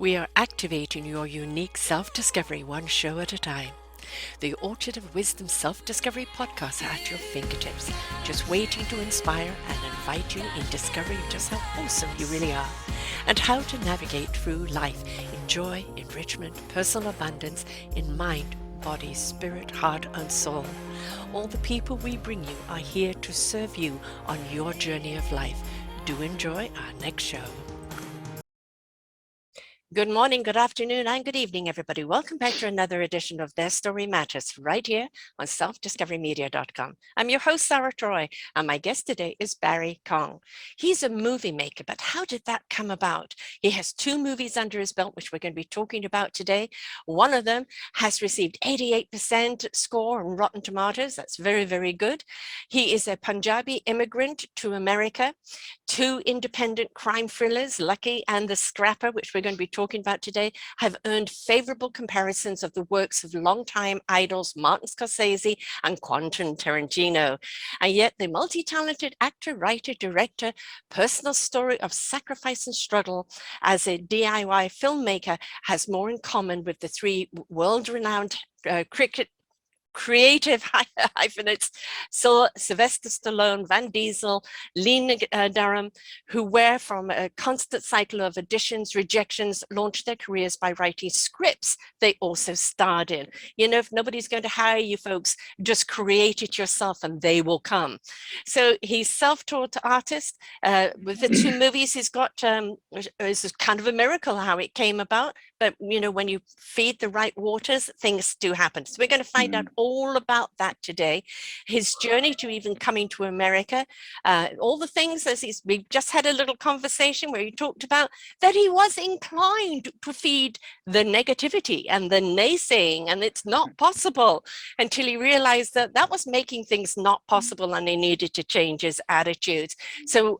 We are activating your unique self-discovery one show at a time. The Orchard of Wisdom Self-Discovery podcast are at your fingertips, just waiting to inspire and invite you in discovering just how awesome you really are and how to navigate through life in joy, enrichment, personal abundance, in mind, body, spirit, heart, and soul. All the people we bring you are here to serve you on your journey of life. Do enjoy our next show. Good morning, good afternoon, and good evening, everybody. Welcome back to another edition of Their Story Matters right here on selfdiscoverymedia.com. I'm your host, Sarah Troy, and my guest today is Bari Kang. He's a movie maker, but how did that come about? He has 2 movies under his belt, which we're going to be talking about today. One of them has received 88% score on Rotten Tomatoes. That's very, very good. He is a Punjabi immigrant to America. 2 independent crime thrillers, Lucky and The Scrapper, which we're going to be talking about today, have earned favorable comparisons of the works of longtime idols Martin Scorsese and Quentin Tarantino. And yet the multi-talented actor, writer, director, personal story of sacrifice and struggle as a DIY filmmaker has more in common with the 3 world-renowned creative hyphenates, Sylvester Stallone, Van Diesel, Lena, Dunham, who were from a constant cycle of auditions, rejections, launched their careers by writing scripts they also starred in. You know, if nobody's going to hire you folks, just create it yourself and they will come. So he's self-taught artist. With the 2 movies he's got, it's kind of a miracle how it came about. But, you know, when you feed the right waters, things do happen. So we're going to find out all about that today. His journey to even coming to America, all the things we just had a little conversation where he talked about that he was inclined to feed the negativity and the naysaying, and it's not possible, until he realized that that was making things not possible and he needed to change his attitudes. So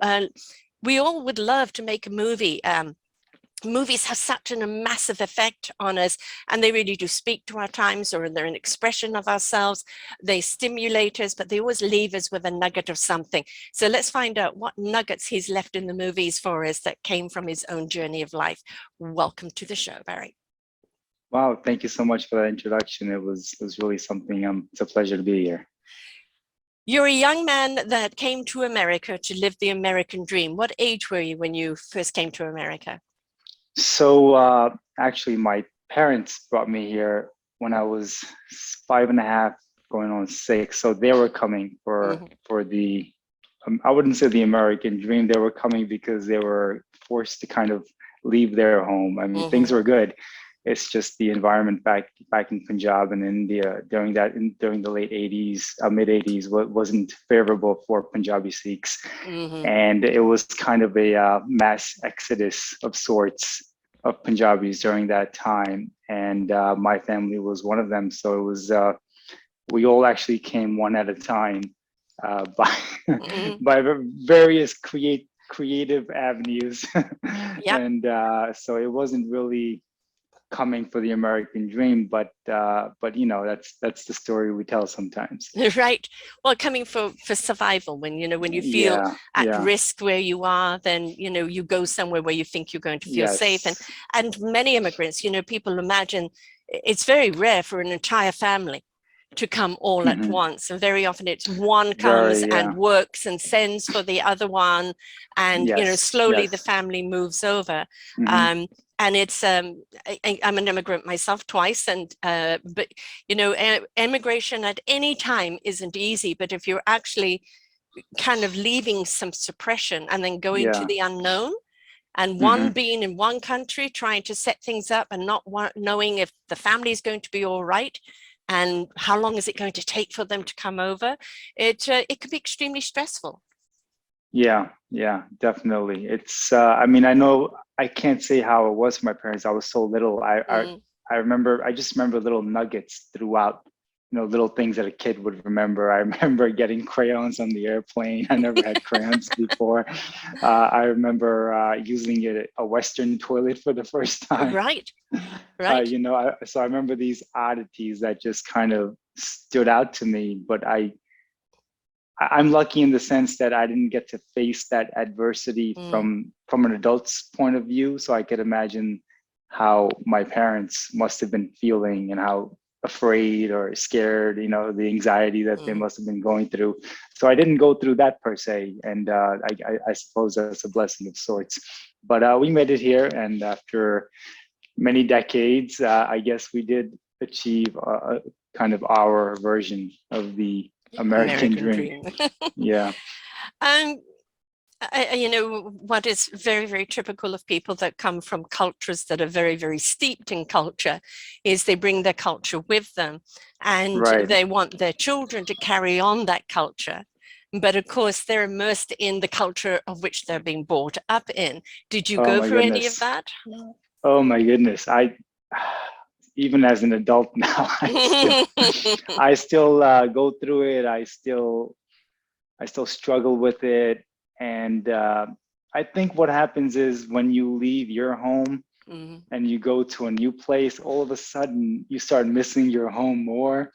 we all would love to make a movie. Movies have such a massive effect on us, and they really do speak to our times, or they're an expression of ourselves. They stimulate us, but they always leave us with a nugget of something. So let's find out what nuggets he's left in the movies for us that came from his own journey of life. Welcome to the show, Bari. Wow, thank you so much for that introduction. It was really something. It's a pleasure to be here. You're a young man that came to America to live the American dream. What age were you when you first came to America? So actually, my parents brought me here when I was 5.5, going on 6. So they were coming for the, I wouldn't say the American dream. They were coming because they were forced to kind of leave their home. I mean, things were good. It's just the environment back in Punjab and India during the late 80s, mid 80s wasn't favorable for Punjabi Sikhs. And it was kind of a mass exodus of sorts of Punjabis during that time. And my family was one of them. So it was, we all actually came one at a time by various creative avenues. And so it wasn't really coming for the American dream, but you know, that's the story we tell sometimes. Right. Well, coming for survival, when you feel at risk where you are, then you go somewhere where you think you're going to feel safe. And many immigrants, people imagine it's very rare for an entire family to come all at once, and very often it's one comes and works and sends for the other one, and slowly the family moves over. And it's I'm an immigrant myself twice, and but immigration at any time isn't easy. But if you're actually kind of leaving some suppression and then going to the unknown, and one being in one country trying to set things up and not knowing if the family is going to be all right, and how long is it going to take for them to come over, it could be extremely stressful. Yeah, definitely. It's I mean, I know I can't say how it was for my parents. I was so little. I just remember little nuggets throughout, little things that a kid would remember. I remember getting crayons on the airplane. I never had crayons before. I remember using a Western toilet for the first time. Right. So I remember these oddities that just kind of stood out to me, but I'm lucky in the sense that I didn't get to face that adversity from an adult's point of view. So I could imagine how my parents must have been feeling and how afraid or scared, you know, the anxiety that they must have been going through. So I didn't go through that per se, and I suppose that's a blessing of sorts. But we made it here, and after many decades, I guess we did achieve a kind of our version of the American dream. Yeah. You know, what is very, very typical of people that come from cultures that are very, very steeped in culture is they bring their culture with them, and they want their children to carry on that culture. But of course, they're immersed in the culture of which they're being brought up in. Did you go through any of that? Oh my goodness. Even as an adult now, I still go through it. I still struggle with it. And I think what happens is when you leave your home and you go to a new place, all of a sudden you start missing your home more.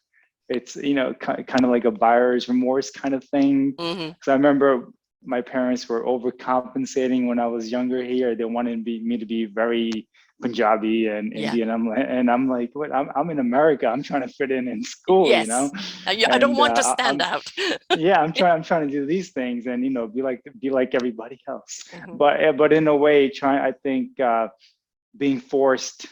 It's, you know, kind of like a buyer's remorse kind of thing. So I remember my parents were overcompensating when I was younger here. They wanted me to be very Punjabi and Indian. I'm like, what? I'm in America. I'm trying to fit in school, you know. I don't want to stand out. I'm trying to do these things and, you know, be like everybody else. But in a way, I think being forced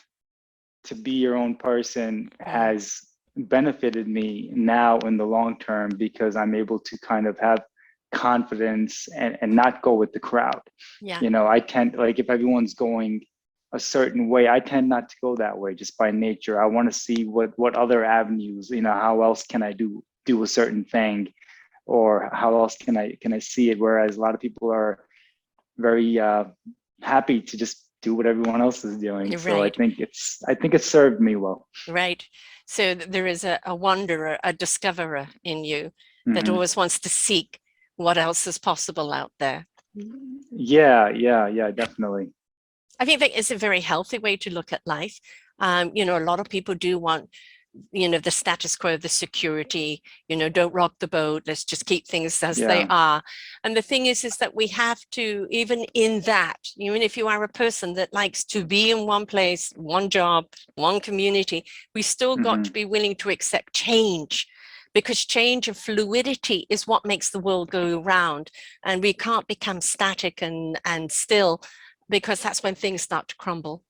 to be your own person has benefited me now in the long term, because I'm able to kind of have confidence and not go with the crowd. You know, I tend, like, if everyone's going a certain way, I tend not to go that way just by nature. I want to see what other avenues, you know, how else can I do a certain thing, or how else can I see it, whereas a lot of people are very happy to just do what everyone else is doing. So I think it's served me well. Right. So there is a wanderer, a discoverer in you that always wants to seek what else is possible out there. Yeah, definitely. I think that is a very healthy way to look at life. You know, a lot of people do want, you know, the status quo, the security, you know, don't rock the boat, let's just keep things as they are. And the thing is that we have to, even in that, even if you are a person that likes to be in one place, one job, one community, we still got to be willing to accept change, because change and fluidity is what makes the world go round. And we can't become static and still, because that's when things start to crumble.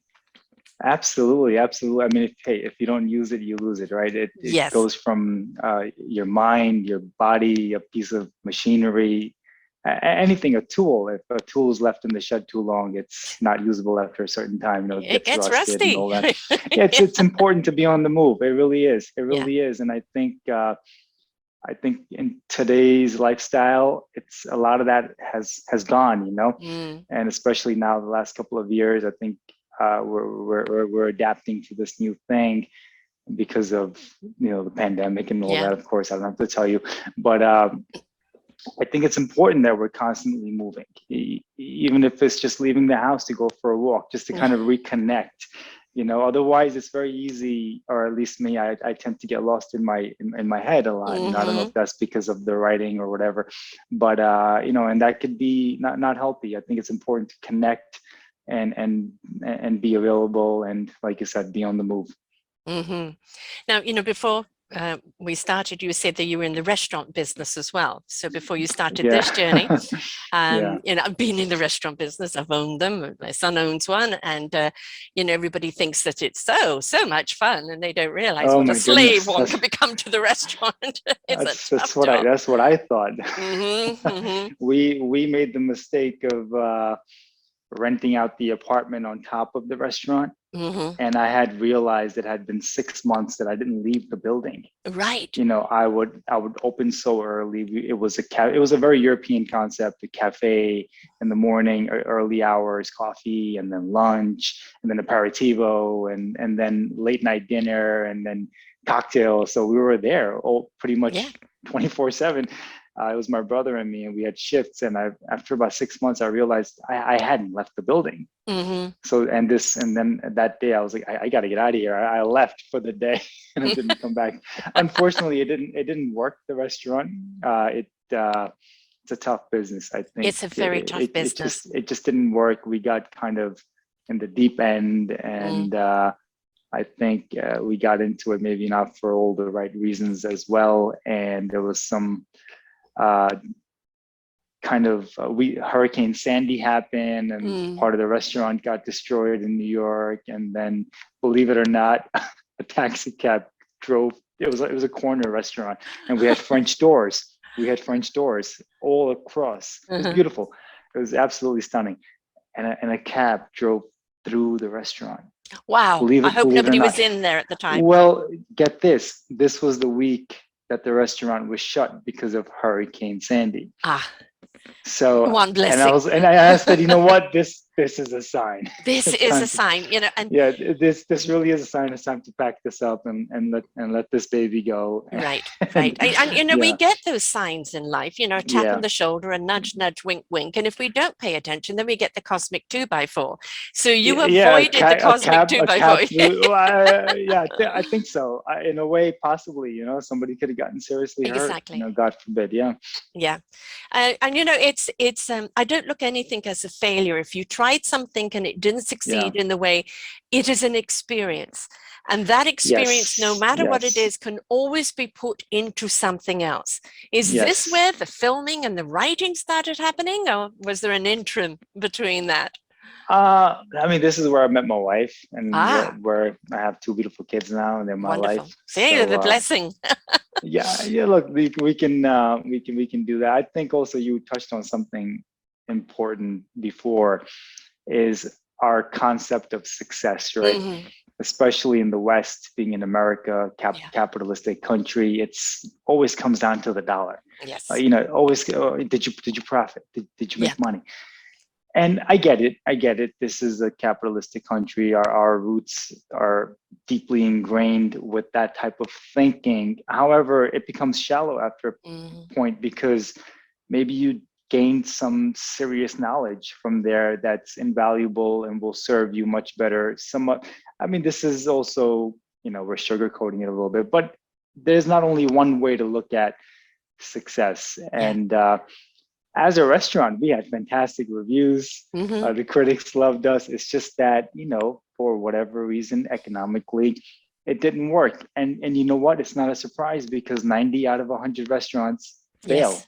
Absolutely. I mean, if you don't use it, you lose it, right? It goes from your mind, your body, a piece of machinery, anything, a tool. If a tool is left in the shed too long, it's not usable after a certain time. You know, it gets rusty. And all that. It's important to be on the move. It really is. It really is. And I think in today's lifestyle, it's a lot of that has gone, you know, and especially now the last couple of years, I think we're adapting to this new thing because of, you know, the pandemic and all that. Of course, I don't have to tell you, but I think it's important that we're constantly moving, even if it's just leaving the house to go for a walk, just to kind of reconnect. You know, otherwise it's very easy, or at least me, I tend to get lost in my head a lot. And I don't know if that's because of the writing or whatever, but you know, and that could be not healthy. I think it's important to connect and be available, and like you said, be on the move. Now, you know, before we started, you said that you were in the restaurant business as well. So before you started this journey, you know, I've been in the restaurant business. I've owned them. My son owns one, and you know, everybody thinks that it's so much fun, and they don't realize what a slave one can become to the restaurant. That's what I thought. We made the mistake of renting out the apartment on top of the restaurant. And I had realized it had been 6 months that I didn't leave the building. Right. You know, I would open so early. It was a very European concept, a cafe in the morning, early hours, coffee, and then lunch, and then aperitivo, and then late night dinner, and then cocktails. So we were there pretty much 24/7. It was my brother and me, and we had shifts. And after about 6 months, I realized I hadn't left the building. So, and then that day I was like, I got to get out of here. I left for the day and I didn't come back. Unfortunately, it didn't work, the restaurant. It's a tough business, I think. It's a very tough business. It just didn't work. We got kind of in the deep end, and I think we got into it maybe not for all the right reasons as well, and there was some Hurricane Sandy happened, and part of the restaurant got destroyed in New York, and then, believe it or not, a taxi cab drove. It was a corner restaurant, and we had French doors. We had French doors all across. It was beautiful. It was absolutely stunning, and a cab drove through the restaurant. Wow! I hope nobody was in there at the time. Well, get this. This was the week that the restaurant was shut because of Hurricane Sandy. So, one blessing. And I said, you know what, this is a sign. This is a sign, you know. And yeah, this really is a sign. It's time to pack this up and let this baby go. Right. And you know, we get those signs in life, you know, a tap on the shoulder, a nudge, nudge, wink, wink. And if we don't pay attention, then we get the cosmic 2x4. So you avoided the cosmic 2x4. I think so. In a way, possibly, you know, somebody could have gotten seriously hurt. You know, God forbid. Yeah. And you know, it's I don't look anything as a failure. If you tried something and it didn't succeed in the way, it is an experience. And that experience, no matter what it is, can always be put into something else. Is this where the filming and the writing started happening, or was there an interim between that? I mean, this is where I met my wife, and where I have 2 beautiful kids now, and they're my life. See, the blessing. Look, we can do that. I think also you touched on something important before, is our concept of success, right? Especially in the West, being in America, capitalistic country, it's always comes down to the dollar. Yes. You know, always, did you profit? Did you make money? And I get it. This is a capitalistic country. Our roots are deeply ingrained with that type of thinking. However, it becomes shallow after a point, because maybe you gained some serious knowledge from there that's invaluable and will serve you much better. I mean, this is also, you know, we're sugarcoating it a little bit, but there's not only one way to look at success. And as a restaurant, we had fantastic reviews. The critics loved us. It's just that, you know, for whatever reason, economically, it didn't work. And you know what? It's not a surprise, because 90 out of 100 restaurants fail.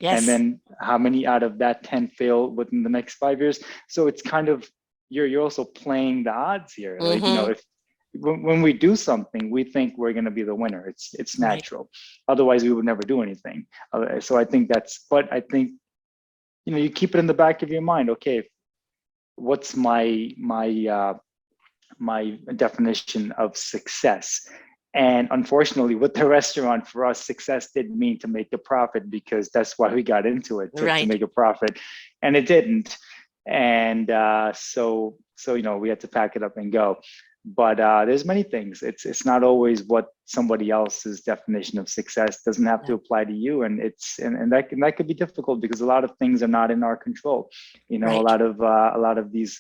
Yes. And then how many out of that 10 fail within the next 5 years? So it's kind of, you're also playing the odds here. Like, you know, when we do something, we think we're going to be the winner. It's natural. Otherwise, we would never do anything. So I think but I think, you know, you keep it in the back of your mind. Okay, what's my definition of success? And unfortunately, with the restaurant, for us, success didn't mean to make a profit, because that's why we got into it, to make a profit, and it didn't. And so you know, we had to pack it up and go. But there's many things. It's not always what somebody else's definition of success doesn't have to apply to you, and that could be difficult, because a lot of things are not in our control. You know, a lot of these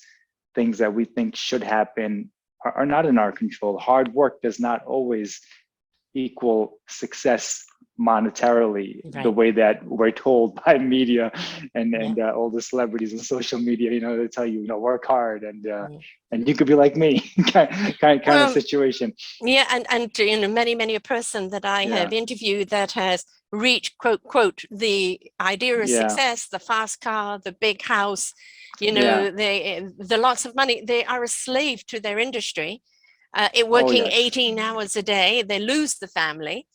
things that we think should happen are not in our control. Hard work does not always equal success monetarily, the way that we're told by media and all the celebrities and social media. You know, they tell you, you know, work hard, and you could be like me, kind of situation. Yeah, and you know, many a person that I have interviewed that has reached quote the idea of success, the fast car, the big house, you know, the lots of money, they are a slave to their industry, working 18 hours a day. They lose the family.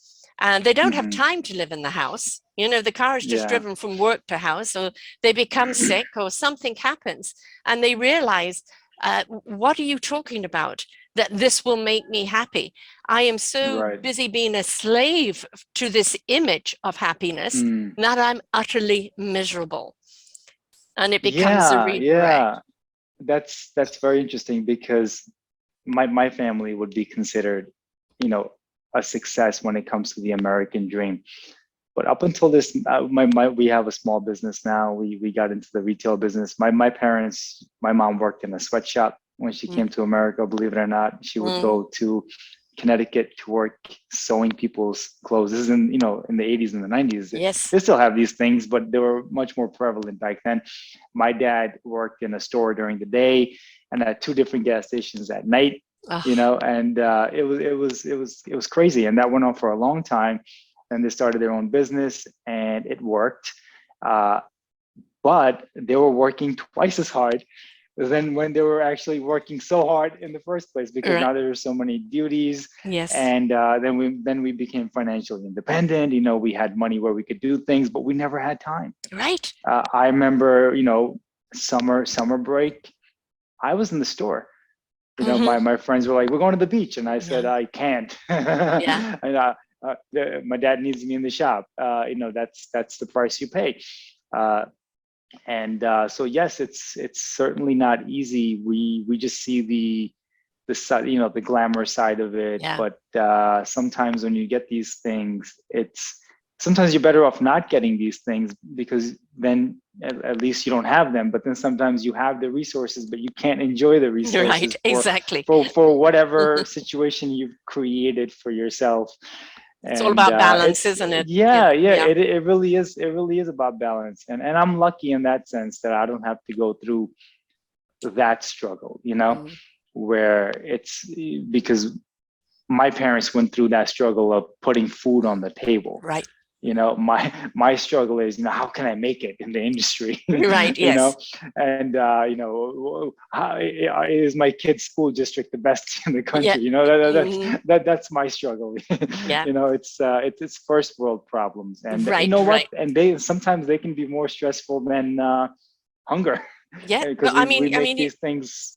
And they don't have time to live in the house. You know, the car is just driven from work to house, or they become sick, or something happens, and they realize, what are you talking about? That this will make me happy. I am so busy being a slave to this image of happiness that I'm utterly miserable. And it becomes a regret. That's very interesting, because my family would be considered, you know, a success when it comes to the American dream. But up until this, we have a small business now. We got into the retail business. My mom worked in a sweatshop when she came to America, believe it or not. She would go to Connecticut to work sewing people's clothes. This is in the 80s and the 90s. Yes. They still have these things, but they were much more prevalent back then. My dad worked in a store during the day, and at two different gas stations at night, Oh, you know, and it was crazy. And that went on for a long time. And they started their own business and it worked. But they were working twice as hard than when they were actually working so hard in the first place, because right. now there were so many duties. Yes. And then we became financially independent. You know, we had money where we could do things, but we never had time. Right. I remember, you know, summer break, I was in the store. You know, my friends were like, "We're going to the beach," and I said, "I can't." Yeah. And my dad needs me in the shop. You know, that's the price you pay. So yes, it's certainly not easy. We just see the side, you know, the glamour side of it. Yeah. But sometimes when you get these things, sometimes you're better off not getting these things, because then at least you don't have them. But then sometimes you have the resources, but you can't enjoy the resources. Right. Exactly. For whatever situation you've created for yourself. It's all about balance, isn't it? Yeah. It really is. It really is about balance. And I'm lucky in that sense that I don't have to go through that struggle, you know, where it's because my parents went through that struggle of putting food on the table. Right. You know, my struggle is, you know, how can I make it in the industry? Right. Yes. You know, and you know, how is my kid's school district the best in the country? Yeah. You know, that's my struggle. Yeah. You know, it's first world problems, and right, you know what? right. And sometimes they can be more stressful than hunger. Yeah, Because but we make these things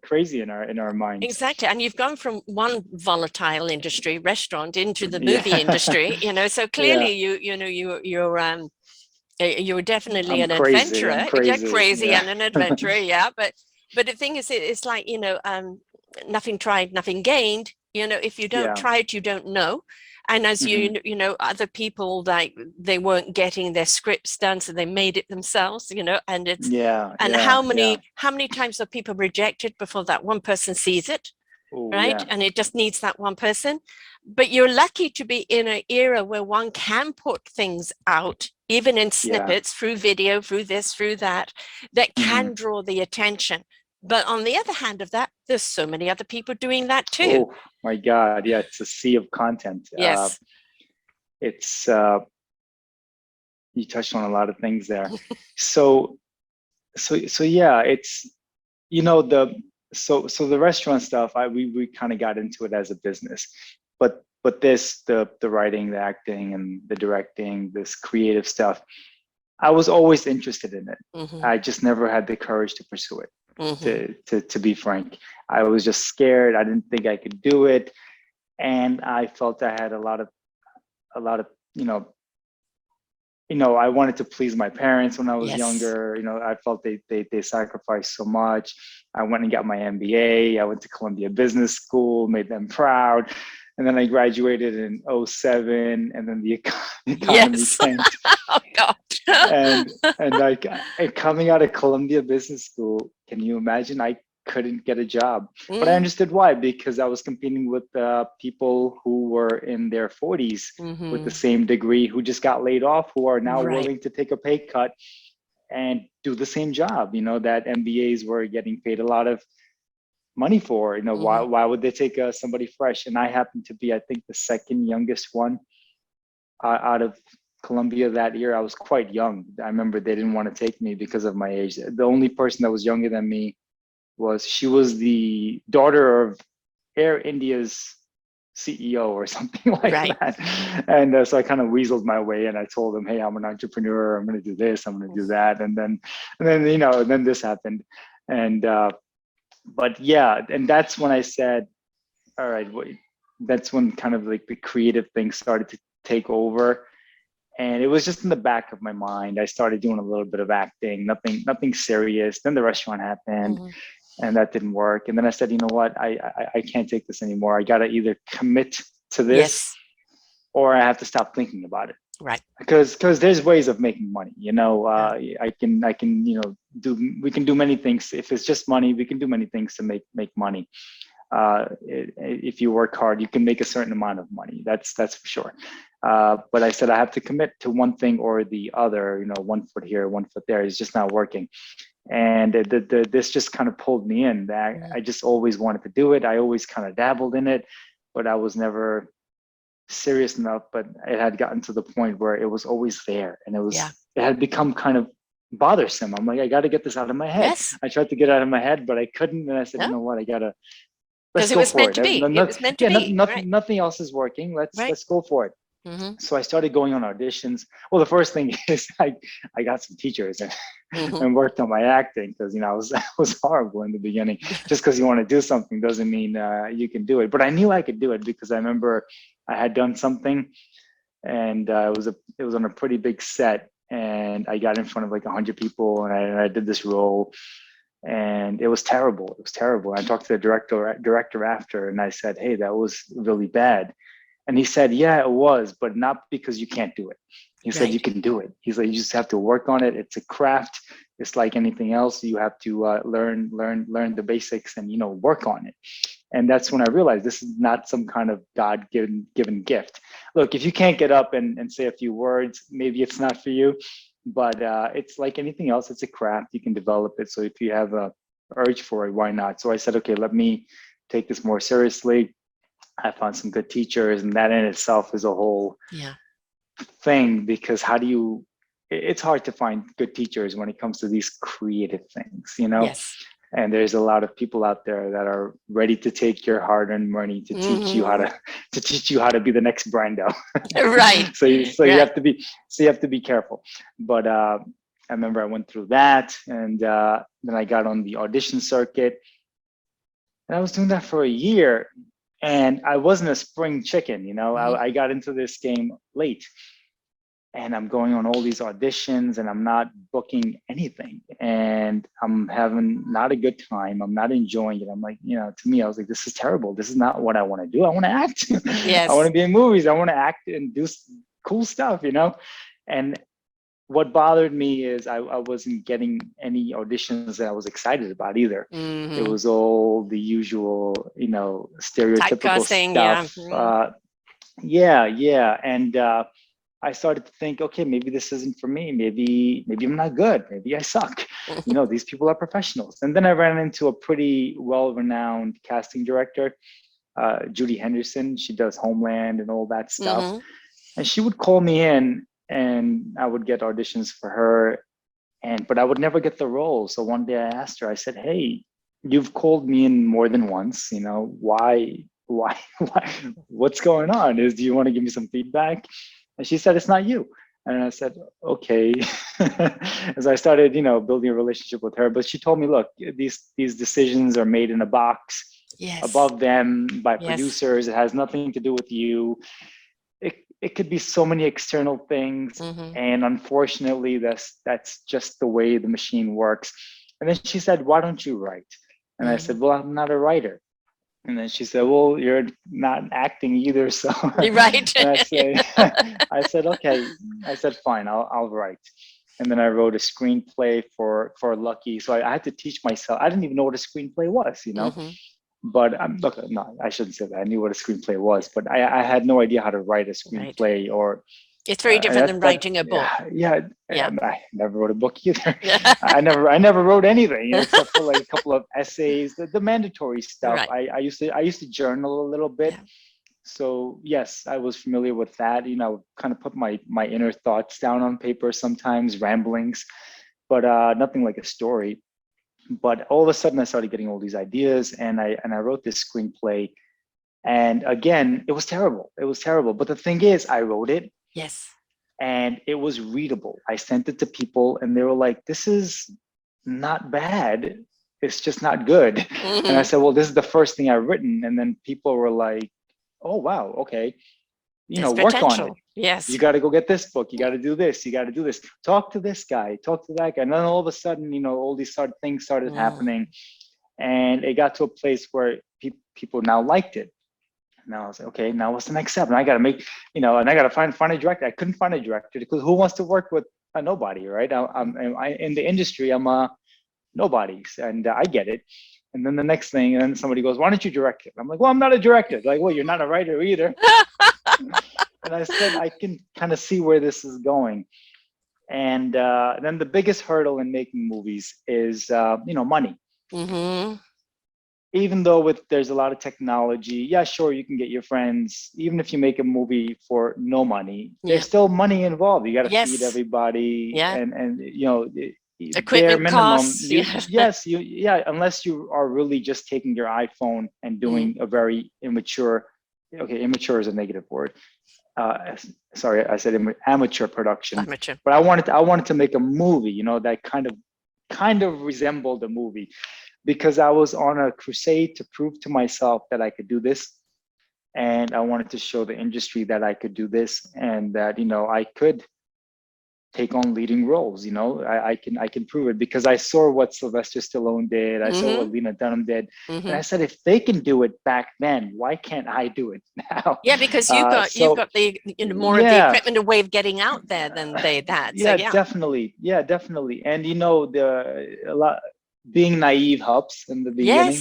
crazy in our minds. Exactly. And you've gone from one volatile industry, restaurant, into the movie industry, you know, so clearly you're definitely an adventurer. You're crazy and an adventurer. Yeah. But the thing is, it's like, you know, nothing tried, nothing gained. You know, if you don't try it, you don't know. And as you know, other people, like, they weren't getting their scripts done, so they made it themselves, you know, and it's how many times are people rejected before that one person sees it? Ooh, right? And it just needs that one person. But you're lucky to be in an era where one can put things out, even in snippets, through video, through this, through that, that can draw the attention. But on the other hand of that, there's so many other people doing that too. Oh my God. Yeah, it's a sea of content. Yes. It's you touched on a lot of things there. so yeah, it's, you know, the restaurant stuff, we kind of got into it as a business. But the writing, the acting, and the directing, this creative stuff, I was always interested in it. I just never had the courage to pursue it. To be frank, I was just scared. I didn't think I could do it, and I felt I had a lot of you know, I wanted to please my parents when I was younger. You know, I felt they sacrificed so much. I went and got my MBA. I went to Columbia Business School, made them proud. And then I graduated in 2007, and then the economy tanked. Oh God. and coming out of Columbia Business School, can you imagine? I couldn't get a job, but I understood why, because I was competing with people who were in their 40s with the same degree, who just got laid off, who are now willing to take a pay cut and do the same job, you know, that MBAs were getting paid a lot of money for. You know, why would they take somebody fresh? And I happened to be, I think, the second youngest one out of Columbia that year. I was quite young. I remember they didn't want to take me because of my age. The only person that was younger than me she was the daughter of Air India's CEO or something like that. And so I kind of weaseled my way, and I told them, hey, I'm an entrepreneur. I'm going to do this. I'm going to do that. And then, you know, then this happened. And, but yeah, and that's when I said, all right, that's when kind of like the creative thing started to take over. And it was just in the back of my mind. I started doing a little bit of acting, nothing serious. Then the restaurant happened, and that didn't work. And then I said, you know what, I can't take this anymore. I got to either commit to this, or I have to stop thinking about it. Right. Because there's ways of making money. You know, I can you know, we can do many things. If it's just money, we can do many things to make money. If you work hard, you can make a certain amount of money. That's for sure. But I said I have to commit to one thing or the other. You know, one foot here, one foot there. It's just not working. And this just kind of pulled me in. That I just always wanted to do it. I always kind of dabbled in it, but I was never serious enough. But it had gotten to the point where it was always there, and it had become kind of bothersome. I'm like, I got to get this out of my head. Yes. I tried to get it out of my head, but I couldn't. And I said, you know what? I gotta. Let's go for it. It was meant to be. Nothing else is working. Let's go for it. Mm-hmm. So I started going on auditions. Well, the first thing is I got some teachers and worked on my acting, because I was horrible in the beginning. Just because you want to do something doesn't mean you can do it. But I knew I could do it, because I remember I had done something, and it was on a pretty big set, and I got in front of like 100 people, and I did this role, and it was terrible. It was terrible. I talked to the director after, and I said, hey, that was really bad. And he said, yeah, it was, but not because you can't do it. He said, you can do it. He's like, you just have to work on it. It's a craft. It's like anything else. You have to learn the basics and, work on it. And that's when I realized this is not some kind of God-given gift. Look, if you can't get up and say a few words, maybe it's not for you, but it's like anything else. It's a craft. You can develop it. So if you have a urge for it, why not? So I said, okay, let me take this more seriously. I found some good teachers, and that in itself is a whole thing, because it's hard to find good teachers when it comes to these creative things, Yes. And there's a lot of people out there that are ready to take your hard-earned money to teach you how to be the next Brando. Right. So you have to be careful. But I remember I went through that, and then I got on the audition circuit, and I was doing that for a year. And I wasn't a spring chicken, I got into this game late, and I'm going on all these auditions, and I'm not booking anything, and I'm having not a good time. I'm not enjoying it. I'm like, to me, I was like, this is terrible. This is not what I want to do. I want to act. Yes. I want to be in movies. I want to act and do cool stuff, And what bothered me is I wasn't getting any auditions that I was excited about either. It was all the usual, stereotypical stuff. Yeah. And I started to think, okay, maybe this isn't for me. Maybe I'm not good. Maybe I suck. These people are professionals. And then I ran into a pretty well-renowned casting director, Judy Henderson. She does Homeland and all that stuff. And she would call me in, and I would get auditions for her, but I would never get the role. So one day I asked her, I said, hey, you've called me in more than once, why, what's going on? Do you want to give me some feedback? And she said, it's not you. And I said, okay. As I started, building a relationship with her, but she told me, look, these decisions are made in a box above them by producers. It has nothing to do with you. It could be so many external things. And unfortunately, that's just the way the machine works. And then she said, why don't you write? And I said, well, I'm not a writer. And then she said, well, you're not acting either. So right. And I said, okay. I said, fine, I'll write. And then I wrote a screenplay for Lucky. So I had to teach myself. I didn't even know what a screenplay was, But look, no, I shouldn't say that. I knew what a screenplay was, but I had no idea how to write a screenplay. Right. Or it's very different than writing a book. Yeah. I never wrote a book either. I never wrote anything except for like a couple of essays, the mandatory stuff. Right. I used to journal a little bit. Yeah. So yes, I was familiar with that. Kind of put my inner thoughts down on paper sometimes, ramblings, but nothing like a story. But all of a sudden I started getting all these ideas, and I wrote this screenplay, and again, it was terrible. But the thing is, I wrote it. Yes. And it was readable. I sent it to people, and they were like, this is not bad. It's just not good. And I said, well, this is the first thing I've written. And then people were like, oh, wow. Okay. Work on it. Yes. You got to go get this book. You got to do this. You got to do this. Talk to this guy. Talk to that guy. And then all of a sudden, all these things started happening. And it got to a place where people now liked it. Now I was like, okay, now what's the next step? And I got to make, and I got to find a director. I couldn't find a director because who wants to work with a nobody, right? I'm in the industry, I'm a nobody, and I get it. And then the next thing, and then somebody goes, why don't you direct it? I'm like, well, I'm not a director. Like, well, you're not a writer either. And I said, I can kind of see where this is going. And then the biggest hurdle in making movies is, money. Mm-hmm. Even though there's a lot of technology, yeah, sure, you can get your friends. Even if you make a movie for no money, there's still money involved. You got to feed everybody, and bare Equipment minimum. costs. Unless you are really just taking your iPhone and doing a very immature. Okay, immature is a negative word. Sorry, I said amateur production. Amateur. But I wanted to make a movie, that kind of resembled a movie, because I was on a crusade to prove to myself that I could do this. And I wanted to show the industry that I could do this, and that, I could take on leading roles. I can prove it, because I saw what Sylvester Stallone did. I saw what Lena Dunham did. And I said, if they can do it back then, why can't I do it now? Yeah, because you've got the more of the equipment, a way of getting out there than they had. So, definitely. Yeah, definitely. And a lot being naive helps in the beginning.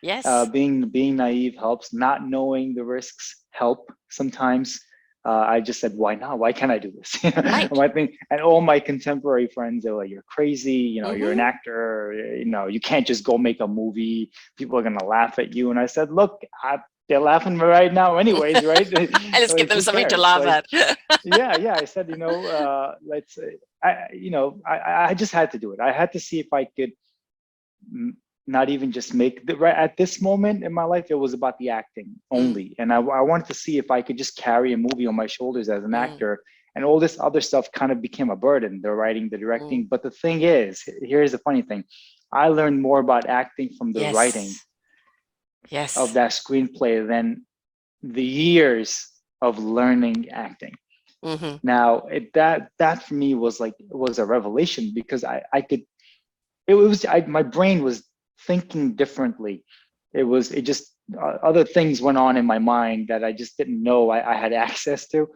Yes. Being naive helps. Not knowing the risks help sometimes. I just said, why not? Why can't I do this? Right. And all my contemporary friends are like, you're crazy. You're an actor. You can't just go make a movie. People are gonna laugh at you. And I said, look, they're laughing right now, anyways, right? Let's give them something to laugh at. I said, let's. I just had to do it. I had to see if I could. Not even just make right at this moment in my life, it was about the acting only. And I wanted to see if I could just carry a movie on my shoulders as an actor, and all this other stuff kind of became a burden, the writing, the directing. But the thing is, here's the funny thing, I learned more about acting from the writing of that screenplay than the years of learning acting. Now that for me was a revelation, because my brain was thinking differently. It just other things went on in my mind that I just didn't know I had access to.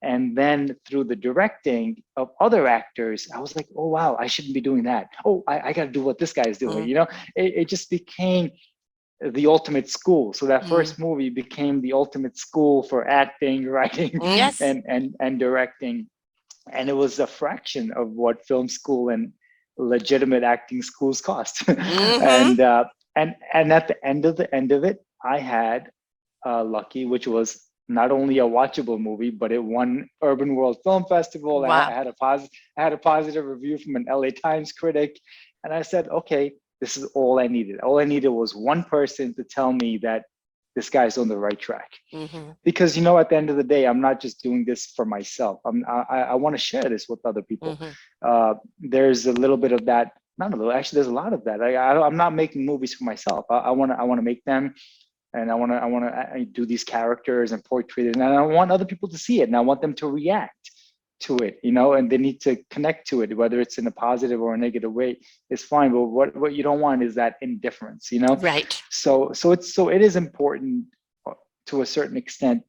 And then through the directing of other actors, I was like, oh wow, I shouldn't be doing that. Oh, I got to do what this guy is doing. It just became the ultimate school. So that first movie became the ultimate school for acting, writing, and directing. And it was a fraction of what film school and legitimate acting schools cost. And at the end of it, I had Lucky, which was not only a watchable movie, but it won Urban World Film Festival. Wow. I had a positive review from an LA Times critic. And I said, okay, this is all I needed. All I needed was one person to tell me that this guy's on the right track. Because, at the end of the day, I'm not just doing this for myself. I want to share this with other people. There's a little bit of that. Not a little, actually, there's a lot of that. I'm not making movies for myself. I want to make them, and I want to do these characters and portray it, and I want other people to see it, and I want them to react to it, and they need to connect to it, whether it's in a positive or a negative way. It's fine, but what you don't want is that indifference, Right. So it is important to a certain extent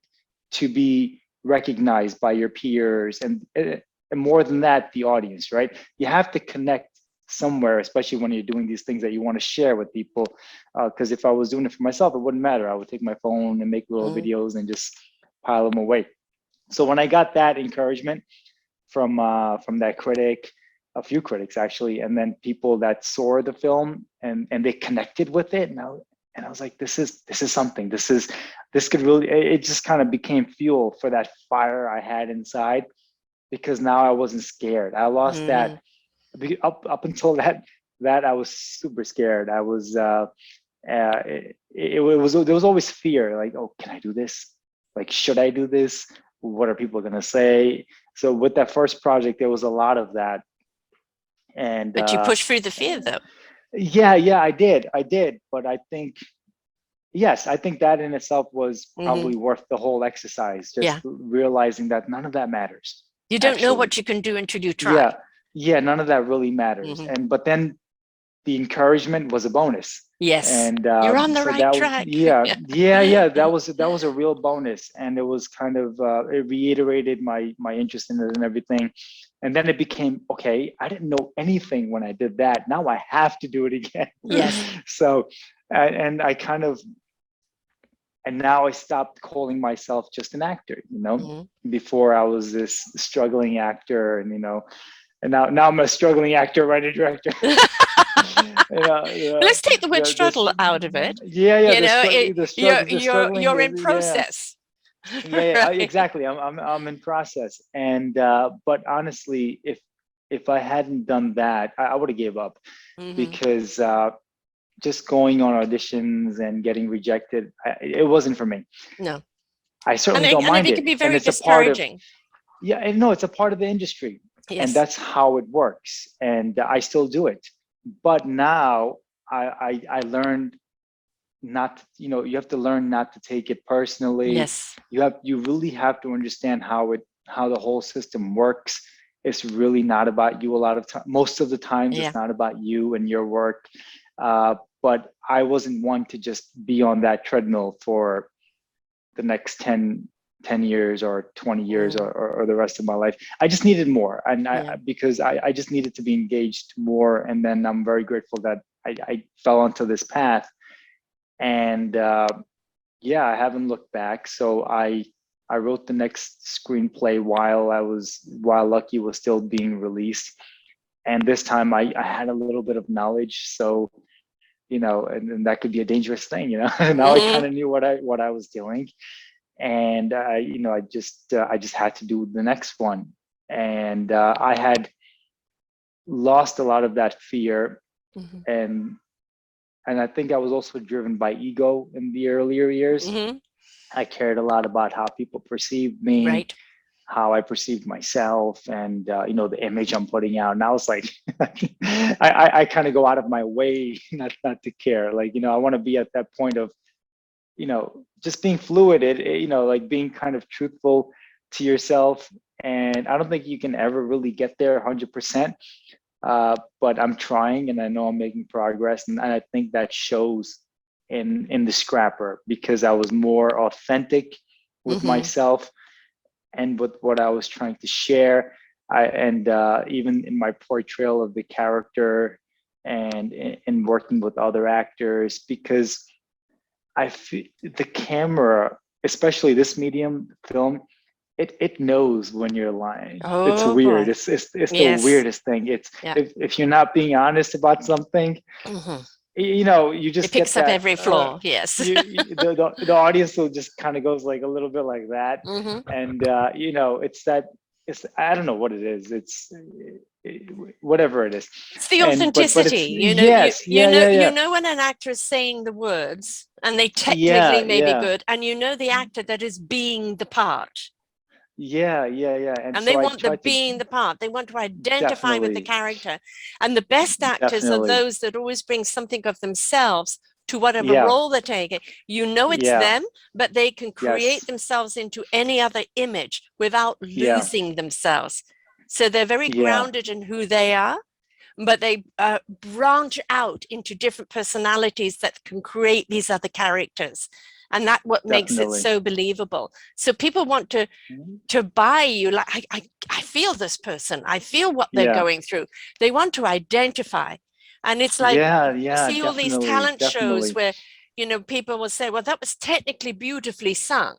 to be recognized by your peers, and more than that, the audience, right? You have to connect somewhere, especially when you're doing these things that you want to share with people. Because if I was doing it for myself, it wouldn't matter. I would take my phone and make little videos and just pile them away. So when I got that encouragement from that critic, a few critics actually, and then people that saw the film and they connected with it, and I was like, this is something. This could really. It just kind of became fuel for that fire I had inside, because now I wasn't scared. I lost that. Up until that I was super scared. I was. There was always fear. Like, oh, can I do this? Like, should I do this? What are people gonna say? So with that first project, there was a lot of that. But you pushed through the fear, though. Yeah, I did. But I think that in itself was probably worth the whole exercise. Just realizing that none of that matters. You don't know what you can do until you try. Yeah, none of that really matters. But then the encouragement was a bonus. Yes, and you're on the right track. That was a real bonus, and it was kind of it reiterated my interest in it and everything. And then it became, okay, I didn't know anything when I did that. Now I have to do it again. Yes. So, and I kind of, and now I stopped calling myself just an actor. Before I was this struggling actor, and And now I'm a struggling actor, writer, director. Let's take the word struggle out of it. Yeah. You're in process. Right. Exactly. I'm in process. And but honestly, if I hadn't done that, I would have gave up, because just going on auditions and getting rejected, it wasn't for me. No. I certainly don't mind it it. can be very and it's discouraging. I know it's a part of the industry. Yes. And that's how it works. And I still do it. But now I learned not, you have to learn not to take it personally. Yes. You really have to understand how the whole system works. It's really not about you a lot of time. Most of the times it's not about you and your work. But I wasn't one to just be on that treadmill for the next 10 years or 20 years or the rest of my life. I just needed more. And because I just needed to be engaged more. And then I'm very grateful that I fell onto this path. And I haven't looked back. So I wrote the next screenplay while Lucky was still being released. And this time I had a little bit of knowledge. So, and that could be a dangerous thing, now I kind of knew what I was doing. And I just had to do the next one. And I had lost a lot of that fear. And I think I was also driven by ego in the earlier years. I cared a lot about how people perceived me, right, how I perceived myself, and the image I'm putting out. And I was like, I kind of go out of my way not to care. Like, I want to be at that point of, just being fluid, like being kind of truthful to yourself. And I don't think you can ever really get there 100%. But I'm trying, and I know I'm making progress. And I think that shows in the Scrapper, because I was more authentic with myself and with what I was trying to share. Even in my portrayal of the character and in working with other actors, because I feel the camera, especially this medium, film, it knows when you're lying. It's weird. Boy. It's the weirdest thing. It's if you're not being honest about something, you just it picks get up that, every flaw. Yes. The audience will just kind of goes like a little bit like that, and it's I don't know what it is. It's whatever it is. It's the authenticity. You know when an actor is saying the words and they technically may be good, and the actor that is being the part. Yeah. And so they want being the part. They want to identify with the character. And the best actors are those that always bring something of themselves to whatever role they're taking. It's them, but they can create themselves into any other image without losing themselves. So they're very grounded in who they are, but they branch out into different personalities that can create these other characters. And that's what makes it so believable. So people want to buy you. Like, I feel this person. I feel what they're going through. They want to identify. And it's like, you see all these talent shows where, people will say, well, that was technically beautifully sung,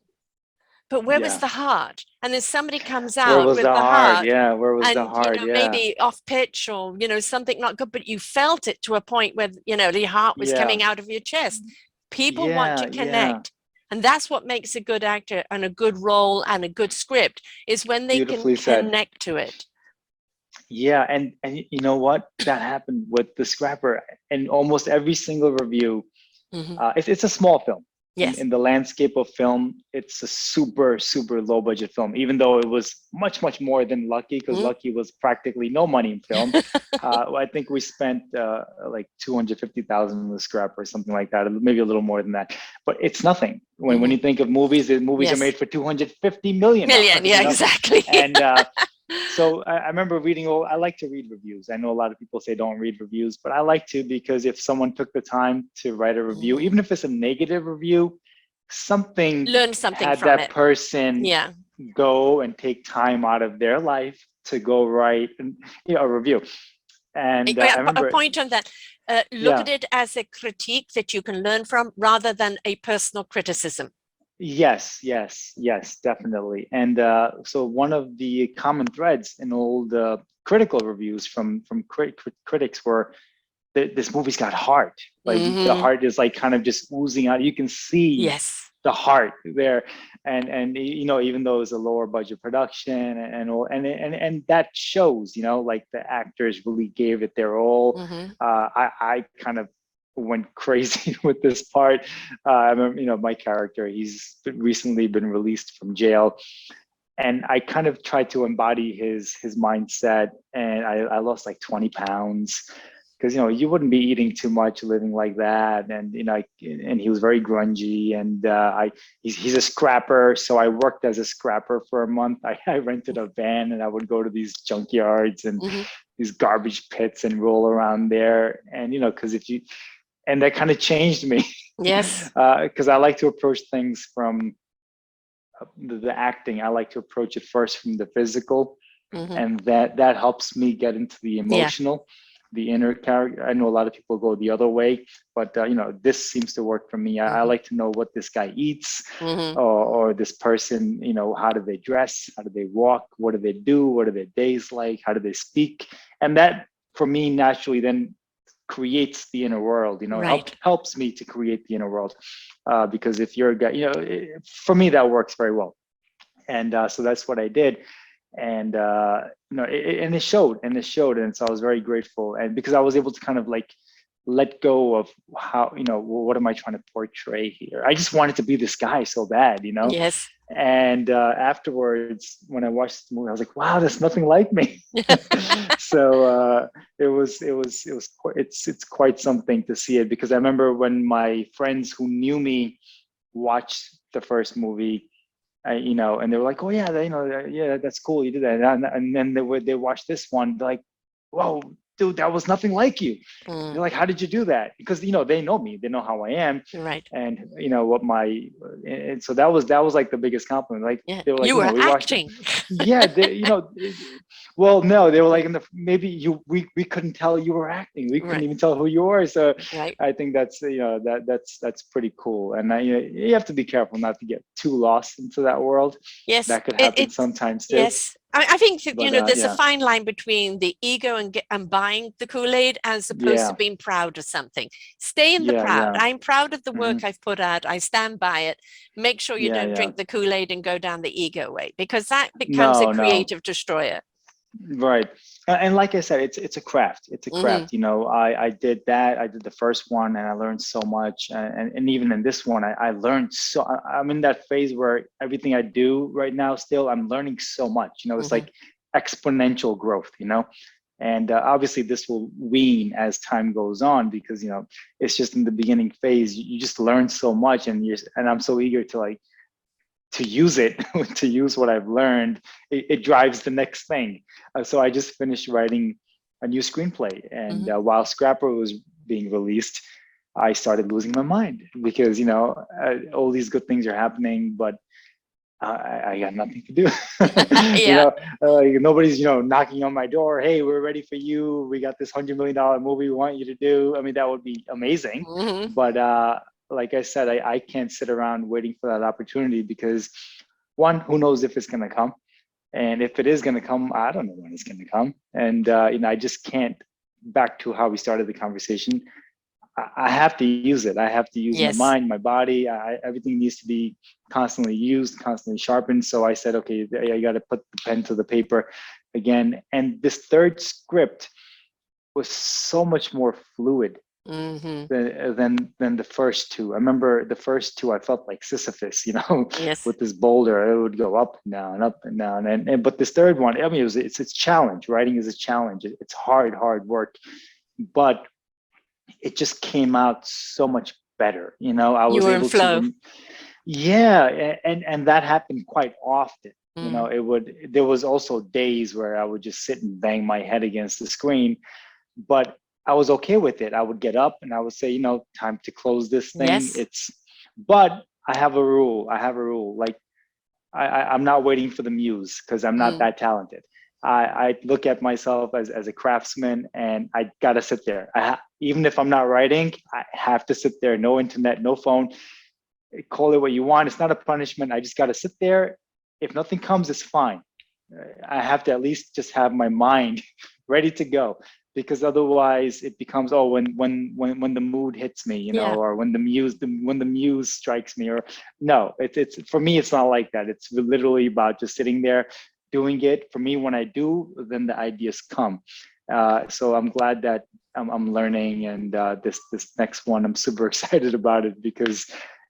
but where was the heart? And then somebody comes out with the heart. Yeah, where was the heart? Maybe off pitch or, something not good, but you felt it to a point where, the heart was coming out of your chest. People want to connect. And that's what makes a good actor and a good role and a good script, is when they can connect to it. Yeah, and you know what? That happened with The Scrapper. And almost every single review, it's a small film. Yes. In the landscape of film, it's a super, super low budget film, even though it was much, much more than Lucky, because Lucky was practically no money in film. I think we spent like $250,000 in The Scrapper or something like that, maybe a little more than that. But it's nothing. When you think of movies, the movies are made for $250 million. Exactly. And so I remember reading, I like to read reviews. I know a lot of people say don't read reviews, but I like to, because if someone took the time to write a review, even if it's a negative review, learn something had from that it. person go and take time out of their life to go write a review. And I remember a point on that. Look at it as a critique that you can learn from, rather than a personal criticism. Yes, definitely. And so one of the common threads in all the critical reviews from critics were this movie's got heart. Like the heart is like kind of just oozing out. You can see the heart there, and you know, even though it's a lower budget production and that shows, you know, like the actors really gave it their all. I kind of went crazy with this part. I remember, you know, my character, he's recently been released from jail, and I kind of tried to embody his mindset, and I lost like 20 pounds. Because, you know, you wouldn't be eating too much living like that, and you know, and he was very grungy, and he's a scrapper, so I worked as a scrapper for a month. I rented a van, and I would go to these junkyards and these garbage pits and roll around there, and you know, because and that kind of changed me. Because I like to approach things from the acting. I like to approach it first from the physical, and that helps me get into the emotional. The inner character. I know a lot of people go the other way, but you know, this seems to work for me. I like to know what this guy eats, or this person, you know, how do they dress, how do they walk, what do they do, what are their days like, how do they speak, and that for me naturally then creates the inner world. You know, helps me to create the inner world, because if you're a guy, you know, for me that works very well, and so that's what I did. And you know, it showed, and so I was very grateful, and because I was able to kind of like let go of how, you know, what am I trying to portray here? I just wanted to be this guy so bad, you know. And afterwards, when I watched the movie, I was like, wow, there's nothing like me. So it's quite something to see it, because I remember when my friends who knew me watched the first movie, you know, and they were like, oh yeah, you know, yeah, that's cool, you did that, and then they watched this one, they're like, whoa, dude, that was nothing like you. They're like, how did you do that? Because, you know, they know me, they know how I am, and you know what and so that was like the biggest compliment. Like they were like, you were acting. You know, well, no, they were like, we couldn't tell you were acting, we couldn't even tell who you were. So I think that's, you know, that's pretty cool, and you know, you have to be careful not to get too lost into that world. That could happen sometimes too. I think that, you know, there's a fine line between the ego and buying the Kool-Aid as opposed to being proud of something. Stay in the proud. I'm proud of the work I've put out. I stand by it. Make sure you don't drink the Kool-Aid and go down the ego way, because that becomes a creative destroyer. Right. And like I said, it's a craft. It's a craft. You know, I did that. I did the first one, and I learned so much. And even in this one, I learned so. I'm in that phase where everything I do right now, still, I'm learning so much. You know, it's like exponential growth. You know, and obviously this will wane as time goes on, because, you know, it's just in the beginning phase. You just learn so much, and I'm so eager to use it, to use what I've learned. It drives the next thing. So I just finished writing a new screenplay, and while Scrapper was being released, I started losing my mind, because, you know, all these good things are happening, but I got nothing to do. You know, nobody's, you know, knocking on my door. Hey, we're ready for you. We got this $100 million movie we want you to do. I mean, that would be amazing. But like I said, I can't sit around waiting for that opportunity, because one, who knows if it's going to come, and if it is going to come, I don't know when it's going to come. And you know, I just can't. Back to how we started the conversation, I have to use it. I have to use my mind, my body. Everything needs to be constantly used, constantly sharpened. So I said, okay, I got to put the pen to the paper again. And this third script was so much more fluid than the first two. I remember the first two, I felt like Sisyphus, you know, with this boulder, it would go up and down, up and down. And but this third one, I mean, it's a challenge. Writing is a challenge. It's hard work, but it just came out so much better. You know, I was able to, and that happened quite often. You know, there was also days where I would just sit and bang my head against the screen, but I was okay with it. I would get up and I would say, you know, time to close this thing. But I have a rule. Like I'm not waiting for the muse, because I'm not that talented. I look at myself as a craftsman, and I gotta sit there. Even if I'm not writing, I have to sit there. No internet, no phone. Call it what you want. It's not a punishment. I just gotta sit there. If nothing comes, it's fine. I have to at least just have my mind ready to go, because otherwise it becomes, oh, when the mood hits me, you know, or when the muse strikes me, or no, it's for me, it's not like that. It's literally about just sitting there doing it. For me, when I do, then the ideas come. So I'm glad that I'm learning, and this next one, I'm super excited about it, because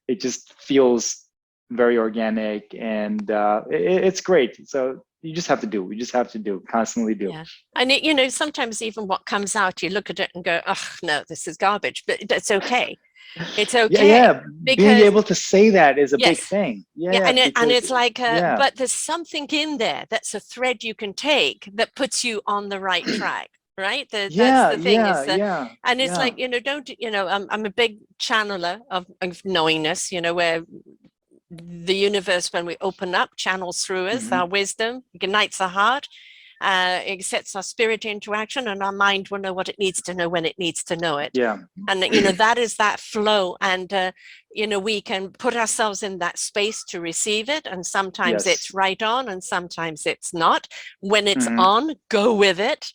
it just feels very organic, and it's great. So you just have to do. We just have to do, constantly do. Yeah. And it, you know, sometimes even what comes out, you look at it and go, oh no, this is garbage, but it's okay. It's okay. Yeah. Because being able to say that is a big yes. thing. Yeah, and because, it's like, but there's something in there that's a thread you can take that puts you on the right track, right? That's the thing is that, and it's like, you know, don't, you know, I'm a big channeler of knowingness, you know, where the universe, when we open up, channels through us our wisdom, ignites our heart, it sets our spirit into action, and our mind will know what it needs to know when it needs to know it. And you know, that is that flow, and you know, we can put ourselves in that space to receive it, and sometimes it's right on and sometimes it's not. When it's on, go with it,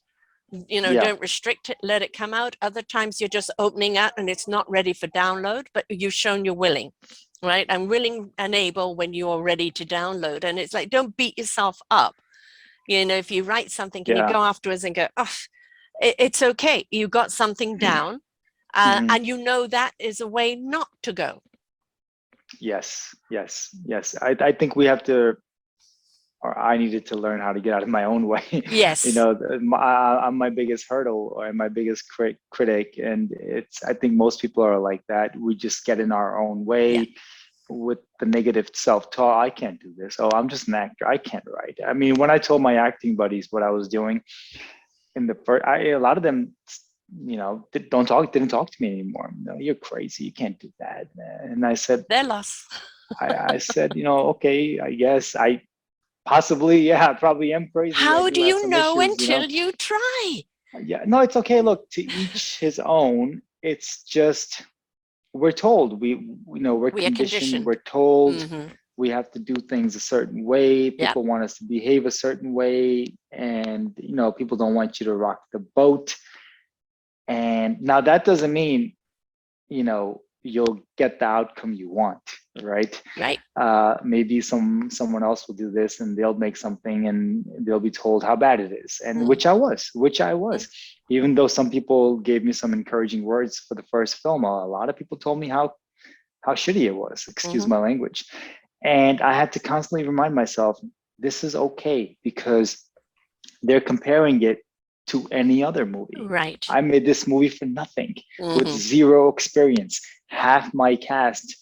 you know, don't restrict it, let it come out. Other times you're just opening up and it's not ready for download, but you've shown you're willing, right? And willing and able when you're ready to download. And it's like, don't beat yourself up. You know, if you write something and you go afterwards and go, oh, it's okay, you got something down, and you know that is a way not to go. Yes. I think we have to, or I needed to learn how to get out of my own way. Yes. You know, I'm my biggest hurdle, or my biggest critic. And I think most people are like that. We just get in our own way with the negative self-talk. I can't do this. Oh, I'm just an actor. I can't write. I mean, when I told my acting buddies what I was doing in the first, a lot of them, you know, didn't talk to me anymore. No, you're crazy. You can't do that. And I said, their loss. I said, you know, okay, I guess I possibly, I probably am crazy. How do you know until you try? Yeah, no, it's okay. Look, to each his own. It's just, we're told, we're conditioned. We're told we have to do things a certain way. People want us to behave a certain way, and you know, people don't want you to rock the boat. And now that doesn't mean, you know, you'll get the outcome you want, right? Maybe someone else will do this, and they'll make something, and they'll be told how bad it is, and which I was. Even though some people gave me some encouraging words for the first film, a lot of people told me how shitty it was. Excuse my language. And I had to constantly remind myself, this is okay, because they're comparing it to any other movie. Right. I made this movie for nothing, with zero experience. Half my cast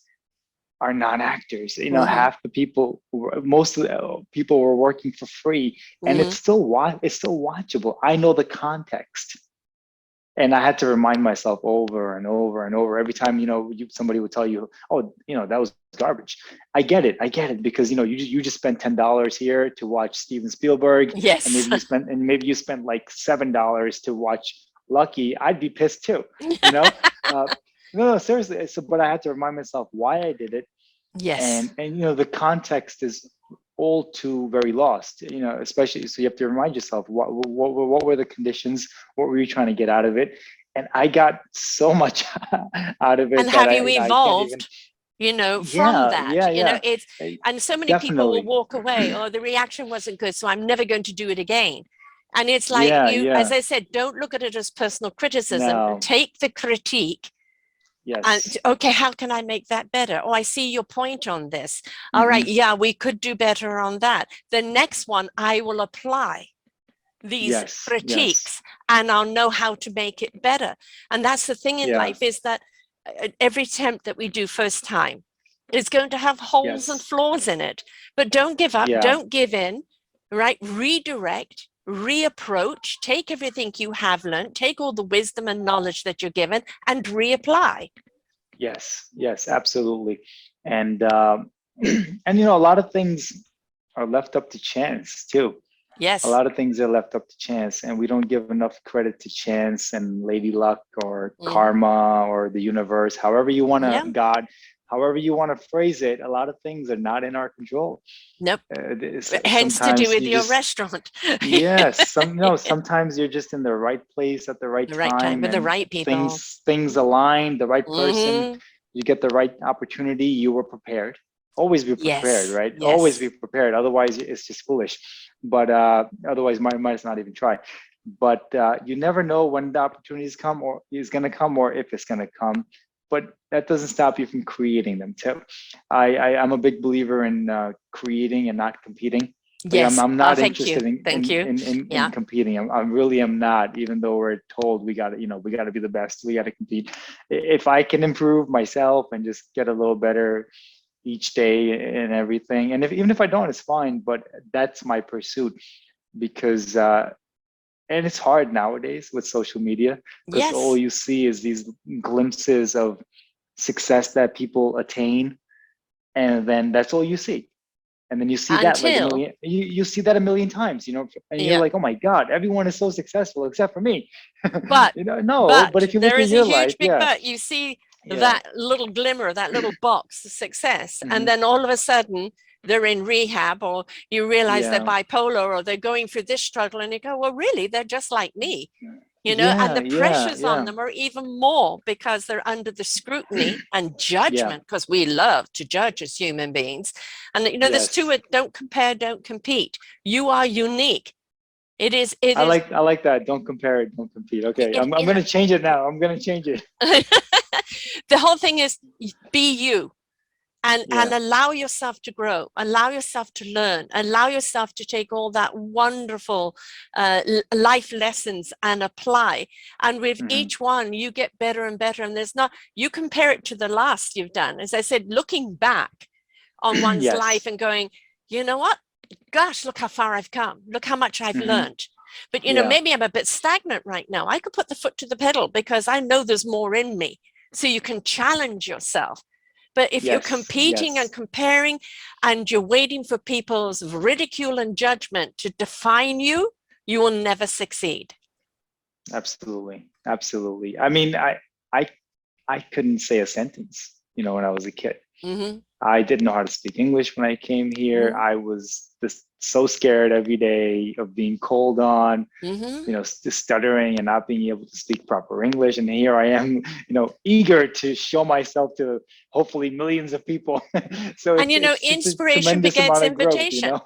are non-actors. You know, half the people, most of the people were working for free, and it's still watchable. I know the context. And I had to remind myself over and over and over. Every time, you know, somebody would tell you, oh, you know, that was garbage. I get it, because, you know, you just spent $10 here to watch Steven Spielberg. Yes. And maybe you spent like $7 to watch Lucky. I'd be pissed too, you know? No, seriously. So, but I had to remind myself why I did it. Yes. And you know, the context is all too very lost, you know, especially, so you have to remind yourself what were the conditions, what were you trying to get out of it. And I got so much out of it. And have you evolved, you know, from that? You know, it's, and so many people will walk away, oh, the reaction wasn't good, so I'm never going to do it again. And it's like, as I said, don't look at it as personal criticism. Take the critique. And okay, how can I make that better? Oh, I see your point on this. All right, we could do better on that. The next one, I will apply these critiques, and I'll know how to make it better. And that's the thing in life, is that every attempt that we do first time is going to have holes and flaws in it. But don't give up, don't give in, right? Redirect, reapproach, take everything you have learned, take all the wisdom and knowledge that you're given, and reapply. Yes, absolutely. And and you know, a lot of things are left up to chance too. Yes. A lot of things are left up to chance, and we don't give enough credit to chance and lady luck or karma or the universe, however you want to, God, however you want to phrase it, a lot of things are not in our control. Nope. Hence to do with your restaurant. Yes, sometimes you're just in the right place at the right time with the and right people. things align, the right person, you get the right opportunity, you were prepared. Always be prepared, right? Yes. Always be prepared. Otherwise, it's just foolish. But otherwise, might as not even try. But you never know when the opportunities come, or is going to come, or if it's going to come. But that doesn't stop you from creating them too. I'm a big believer in creating and not competing. Yes, I'm not interested in competing. I really am not, even though we're told we got to be the best. We got to compete. If I can improve myself and just get a little better each day and everything, and even if I don't, it's fine. But that's my pursuit, because and it's hard nowadays with social media, because all you see is these glimpses of success that people attain, and then that's all you see. And then you see that like a million, you see that a million times, and you're like, oh my God, everyone is so successful except for me. But but if you look at your life, but you see that little glimmer, that little box of success, and then all of a sudden they're in rehab, or you realize they're bipolar, or they're going through this struggle, and you go, well, really, they're just like me. And the pressures on them are even more, because they're under the scrutiny and judgment, because we love to judge as human beings. And there's two: don't compare, don't compete. You are unique. I like that. Don't compare it, don't compete. Okay, I'm going to change it now. I'm going to change it. The whole thing is be you. And allow yourself to grow, allow yourself to learn, allow yourself to take all that wonderful life lessons and apply. And with each one, you get better and better. And you compare it to the last you've done. As I said, looking back on one's life and going, you know what? Gosh, look how far I've come. Look how much I've learned. But, maybe I'm a bit stagnant right now. I could put the foot to the pedal, because I know there's more in me. So you can challenge yourself. But if you're competing and comparing, and you're waiting for people's ridicule and judgment to define you, you will never succeed. Absolutely. Absolutely. I mean, I couldn't say a sentence, when I was a kid. I didn't know how to speak English when I came here. I was just so scared every day of being called on, stuttering and not being able to speak proper English. And here I am, eager to show myself to hopefully millions of people. So inspiration begets invitation.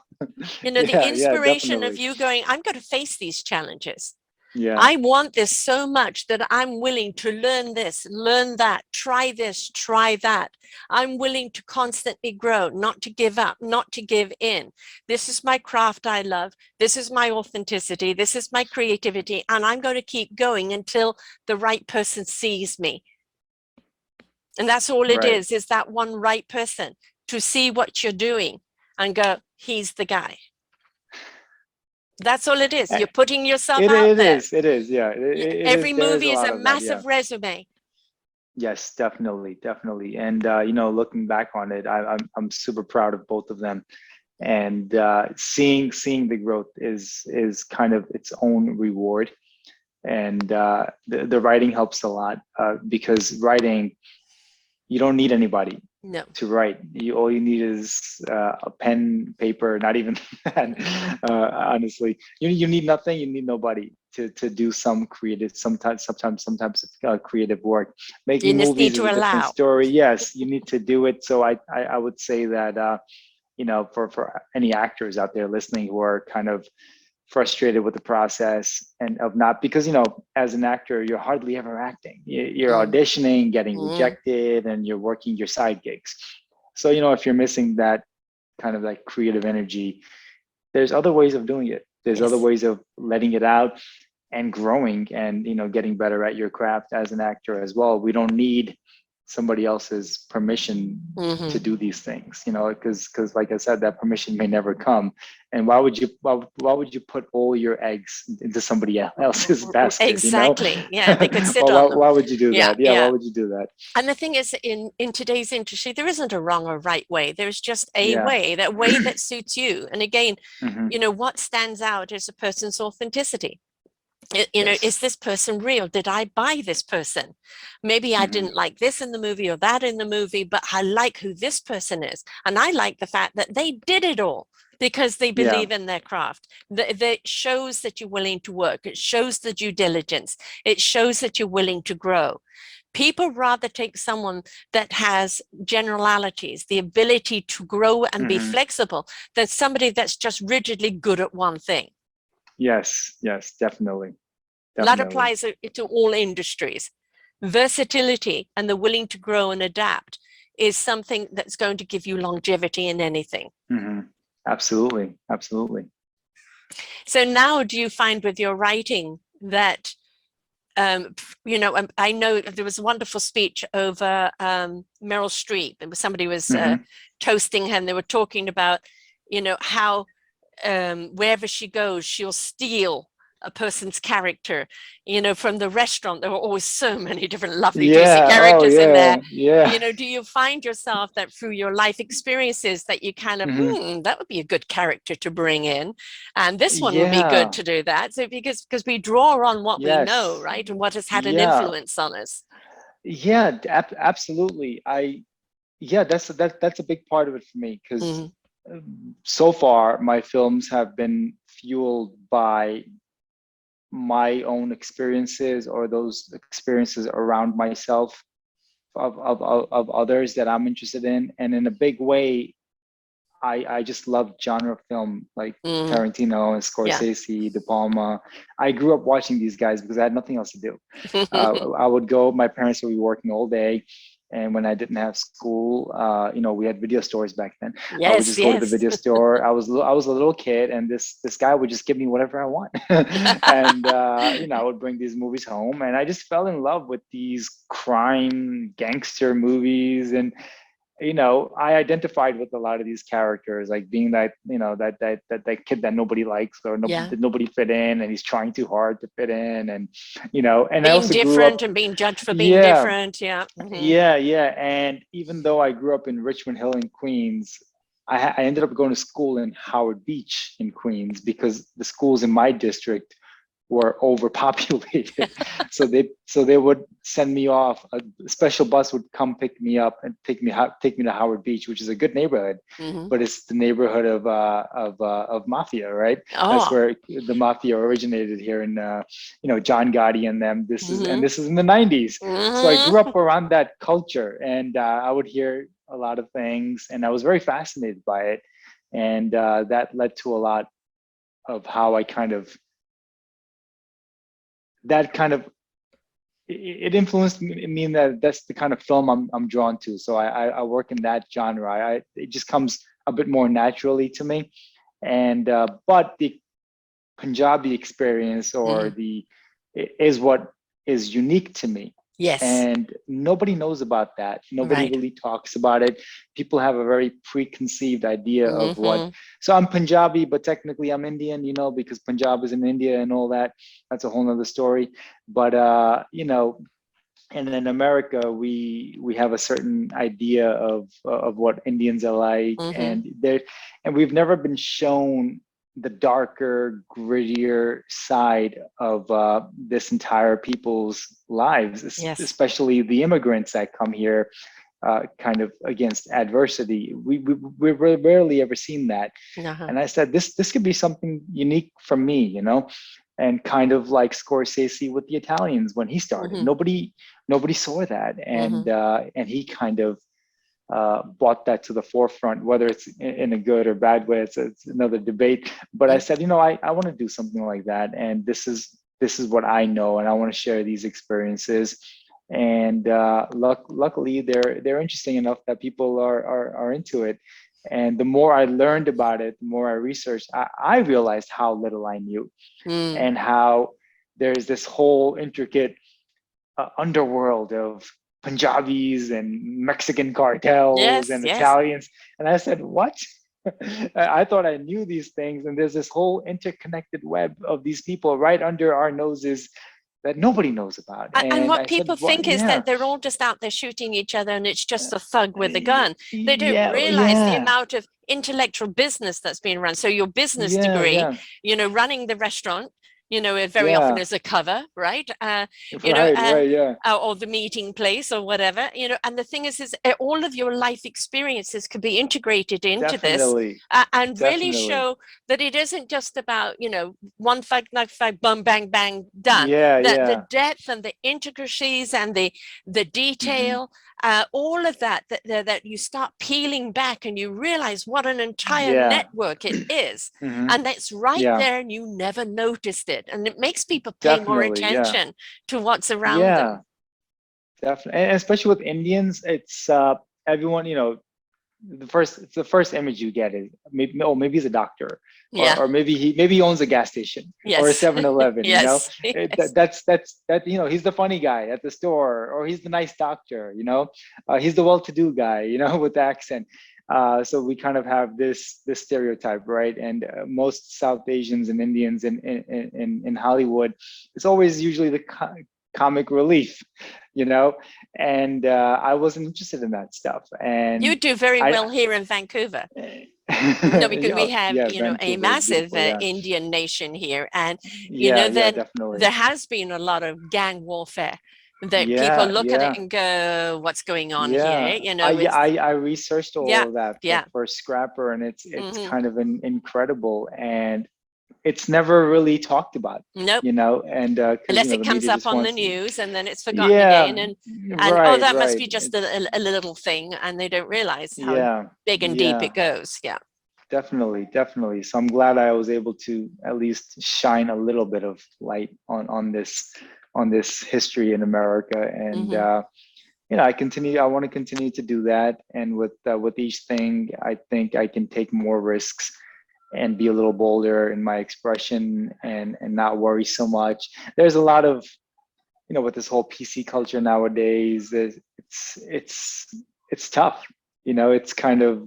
The inspiration of definitely. you going, I'm going to face these challenges. Yeah. I want this so much that I'm willing to learn this, learn that, try this, try that. I'm willing to constantly grow, not to give up, not to give in. This is my craft I love. This is my authenticity. This is my creativity. And I'm going to keep going until the right person sees me. And that's all it is that one right person to see what you're doing and go, he's the guy. That's all it is. You're putting yourself out there. It is. Yeah. Every movie is a massive resume. Yes, definitely. And, looking back on it, I'm super proud of both of them. And seeing the growth is kind of its own reward. And the writing helps a lot, because writing, you don't need anybody to write. All you need is a pen, paper, not even that, honestly. You need nothing, you need nobody to do some creative, sometimes creative work. Making movies is a different story. Yes, you need to do it. So I would say that, for any actors out there listening who are kind of frustrated with the process and of not, because as an actor you're hardly ever acting, you're auditioning, getting rejected, and you're working your side gigs. So if you're missing that kind of like creative energy, there's other ways of doing it. There's other ways of letting it out and growing and getting better at your craft as an actor as well. We don't need somebody else's permission to do these things, because like I said, that permission may never come. And why would you put all your eggs into somebody else's basket? Exactly. Yeah, they could sit on them. Why would you do that? Yeah, why would you do that? And the thing is, in today's industry, there isn't a wrong or right way. There's just a way that suits you. And again, what stands out is a person's authenticity. You know, Yes. is this person real? Did I buy this person? Maybe I Hmm. didn't like this in the movie or that in the movie, but I like who this person is. And I like the fact that they did it all because they Yeah. believe in their craft. That shows that you're willing to work. It shows the due diligence. It shows that you're willing to grow. People rather take someone that has generalities, the ability to grow and be Hmm. flexible, than somebody that's just rigidly good at one thing. Yes. Yes. Definitely. That Definitely. applies to all industries. Versatility and the willing to grow and adapt is something that's going to give you longevity in anything. Hmm. Absolutely. Absolutely. So now do you find with your writing that, you know, I know there was a wonderful speech over Meryl Streep. It was somebody was Hmm. toasting her and they were talking about, you know, how wherever she goes, she'll steal a person's character. You know, from the restaurant, there were always so many different lovely, juicy Yeah. Oh, characters in there. yeah. Yeah. You know, do you find yourself that through your life experiences that you kind of, Hmm. that would be a good character to bring in, and this one would be good Yeah. to do that. So because we draw on what we know, Yes. right, and what has had an Yeah. influence on us. Yeah. Absolutely. Yeah, that's a big part of it for me because Mm, so far my films have been fueled by my own experiences or those experiences around myself of others that I'm interested in. And in a big way, I just love genre film like mm, Tarantino and yeah. Scorsese, De Palma. I grew up watching these guys because I had nothing else to do. I would go, my parents would be working all day. And when I didn't have school, we had video stores back then. I would Yes, just go to the yes. video store. I was a little kid, and this guy would just give me whatever I want, and I would bring these movies home, and I just fell in love with these crime gangster movies, and I identified with a lot of these characters, like being that, that kid that nobody likes or Yeah. that nobody fit in, and he's trying too hard to fit in, and and I Being also grew different up, and being judged for being yeah, different. Yeah. Hmm. yeah. And even though I grew up in Richmond Hill in Queens, I ended up going to school in Howard Beach in Queens because the schools in my district were overpopulated. So they would send me off. A special bus would come pick me up and take me to Howard Beach, which is a good neighborhood, Hmm. but it's the neighborhood of mafia, right? That's Oh. where the mafia originated here in John Gotti and them. Hmm. This is in the 90s. So I grew Hmm. up around that culture, and I would hear a lot of things, and I was very fascinated by it, and that led to a lot of how I kind of that kind of it influenced me in that that's the kind of film I'm drawn to. So I work in that genre. It just comes a bit more naturally to me, and but the Punjabi experience or Hmm. the is what is unique to me. Yes. And nobody knows about that. Nobody Right. really talks about it. People have a very preconceived idea of what. Hmm. So I'm Punjabi, but technically I'm Indian, because Punjab is in India and all that. That's a whole nother story. But and in America, we have a certain idea of what Indians are like, Hmm. and we've never been shown the darker, grittier side of this entire people's lives, Yes. especially the immigrants that come here, kind of against adversity. We've rarely ever seen that, Uh-huh. and I said this could be something unique for me, and kind of like Scorsese with the Italians when he started. Hmm. Nobody saw that, Hmm. and he kind of brought that to the forefront. Whether it's in a good or bad way, it's another debate. But I said, I want to do something like that, and this is what I know, and I want to share these experiences. And luckily, they're interesting enough that people are into it. And the more I learned about it, the more I researched, I realized how little I knew, Mm. and how there's this whole intricate underworld of Punjabis and Mexican cartels Yes. and Yes. Italians. And I said, what? I thought I knew these things. And there's this whole interconnected web of these people right under our noses that nobody knows about. And And what I said, people what? think is Yeah. that they're all just out there shooting each other and it's just a thug with a gun. They don't Yeah. realize the Yeah. amount of intellectual business that's being run. So your business Yeah. degree, Yeah. running the restaurant, you know, very often as a cover, right? Yeah. Or the meeting place or whatever, you know. And the thing is all of your life experiences could be integrated into this Definitely. and really show that it isn't just about, you know, one fight, knife fight, boom, bang, bang, done. That the depth and the intricacies and the detail, all of that you start peeling back and you realize what an entire network it is. And that's right there, and you never noticed it. And it makes people pay more attention to what's around them. Definitely. And especially with Indians, it's everyone, you know, the first image you get is maybe he's a doctor, or maybe he owns a gas station or a 7-Eleven. You know, that's you know, he's the funny guy at the store, or he's the nice doctor. You know, he's the well-to-do guy. You know, with the accent. So we kind of have this stereotype, right? And most South Asians and Indians in Hollywood, it's always usually the comic relief, you know, and I wasn't interested in that stuff. And you do very well here in Vancouver. You know, because we have, you know, a massive Indian nation here, and you know, there has been a lot of gang warfare that people look at it and go, what's going on here? You know, I researched all of that for Scrapper, and it's kind of incredible, and it's never really talked about. Nope. You know, and unless it comes up on the news, and then it's forgotten again, and oh, that must be just a little thing, and they don't realize how big and deep it goes. Definitely. So I'm glad I was able to at least shine a little bit of light on this history in America, and you know, I want to continue to do that, and with each thing, I think I can take more risks and be a little bolder in my expression, and not worry so much. There's a lot of, you know, with this whole PC culture nowadays, it's tough. You know, it's kind of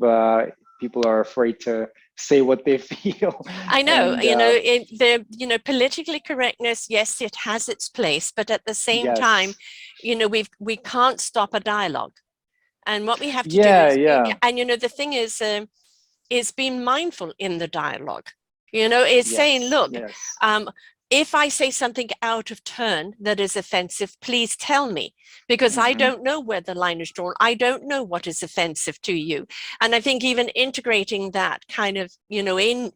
people are afraid to say what they feel. I know, and, you know, the, you know, politically correctness, yes, it has its place, but at the same time, you know, we can't stop a dialogue, and what we have to do is, and you know, the thing is being mindful in the dialogue. You know, it's saying, look, if I say something out of turn that is offensive, please tell me, because I don't know where the line is drawn. I don't know what is offensive to you. And I think even integrating that kind of, you know, in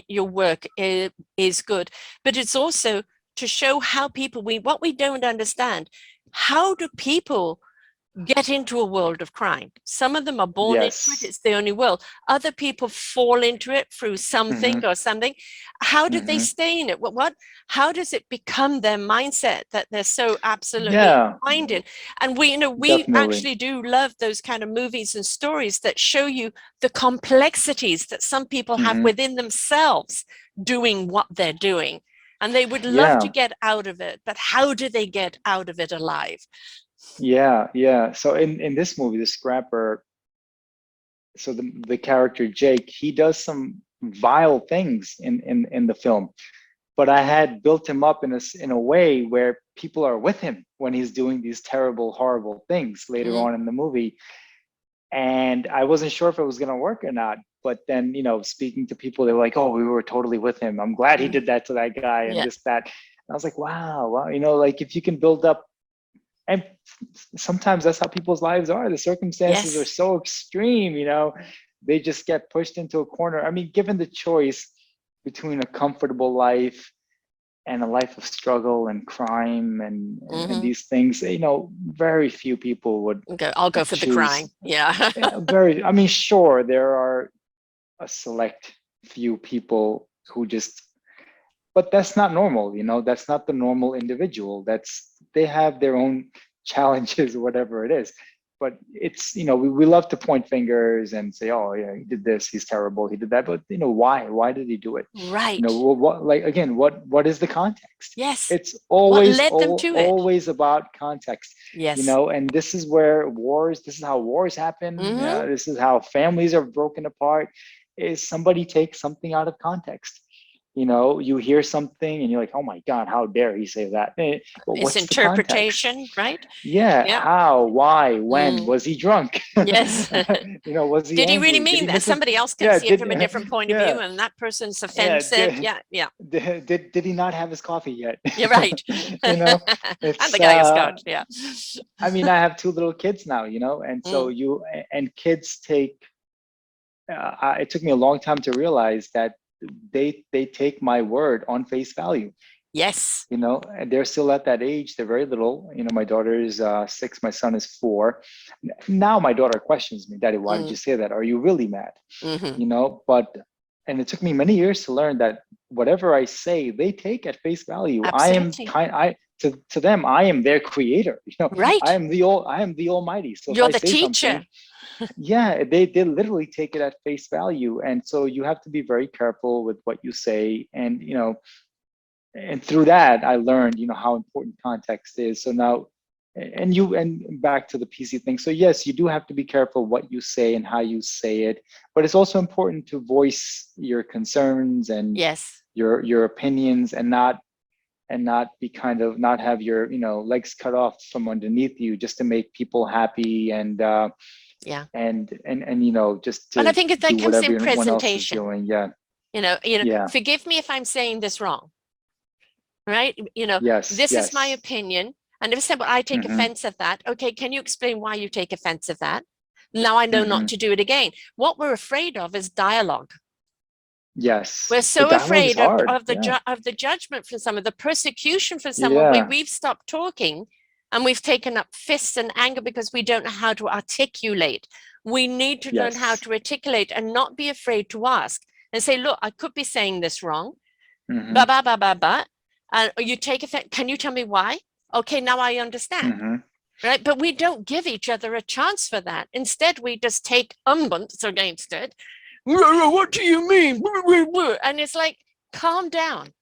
your work is good, but it's also to show how people, what we don't understand, how do people get into a world of crime? Some of them are born into it, it's the only world. Other people fall into it through something or something. How do they stay in it? How does it become their mindset that they're so absolutely behind in? And we, you know, we actually do love those kind of movies and stories that show you the complexities that some people have within themselves doing what they're doing. And they would love to get out of it, but how do they get out of it alive? So in this movie, The Scrapper, so the character Jake, he does some vile things in the film, but I had built him up in a way where people are with him when he's doing these terrible, horrible things later on in the movie. And I wasn't sure if it was going to work or not. But then, you know, speaking to people, they were like, oh, we were totally with him. I'm glad he did that to that guy and this, that. And I was like, wow, you know, like if you can build up, and sometimes that's how people's lives are. The circumstances are so extreme, you know, they just get pushed into a corner. I mean, given the choice between a comfortable life and a life of struggle and crime and these things, you know, very few people would I'll go for the crime. I mean, sure, there are a select few people who just, but that's not normal, you know, that's not the normal individual. They have their own challenges, whatever it is. But it's, you know, we love to point fingers and say, oh yeah, he did this, he's terrible, he did that. But you know, why did he do it? Right. You know, what, like, again, what is the context? Yes. It's always always about context. Yes. You know, and this is how wars happen. This is how families are broken apart, is somebody takes something out of context. you know, you hear something and you're like, oh my God, how dare he say that? But It's what's the context? interpretation, right? Yeah, Yeah. how, why, when? Was he drunk? Yes. You know, was he Did he really angry? Did mean he that? miss it? Somebody else can Yeah, see it did from a different point of yeah, view, and that person's yeah, offensive. Yeah, yeah. did he not have his coffee yet? You're right. You know, And it's the guy is Scotch. Yeah. I mean, I have two little kids now, you know, and so and kids take it took me a long time to realize that they take my word on face value. Yes. You know, and they're still at that age. They're very little. You know, my daughter is 6, my son is 4. Now my daughter questions me, Daddy, why did you say that? Are you really mad? You know, and it took me many years to learn that whatever I say, they take at face value. Absolutely. To them, I am their creator. You know, Right. I am the Almighty. So if You're I the say teacher. something, yeah, they literally take it at face value. And so you have to be very careful with what you say. And, you know, and through that, I learned, you know, how important context is. So now, and back to the PC thing. So yes, you do have to be careful what you say and how you say it, but it's also important to voice your concerns and Yes. your opinions, and not be kind of not have your, you know, legs cut off from underneath you just to make people happy Yeah. And you know, just But I to think that do comes in whatever everyone else is presentation. doing. Yeah. You know, Yeah. forgive me if I'm saying this wrong, right? You know, Yes. this is my Yes. opinion. I never said, well, I take Mm-hmm. offense of that. Okay, can you explain why you take offense of that? Now I know Mm-hmm. not to do it again. What we're afraid of is dialogue. Yes. We're The so dialogue is afraid hard. Yeah. of the judgment from someone, the persecution from someone. Yeah. We've stopped talking and we've taken up fists and anger because we don't know how to articulate. We need to learn how Yes. to articulate and not be afraid to ask and say, look, I could be saying this wrong. Mm-hmm. Ba ba ba ba ba. And you take offense. Can you tell me why? Okay, now I understand. Mm-hmm. Right. But we don't give each other a chance for that. Instead, we just take umbrance against it. What do you mean? And it's like, calm down.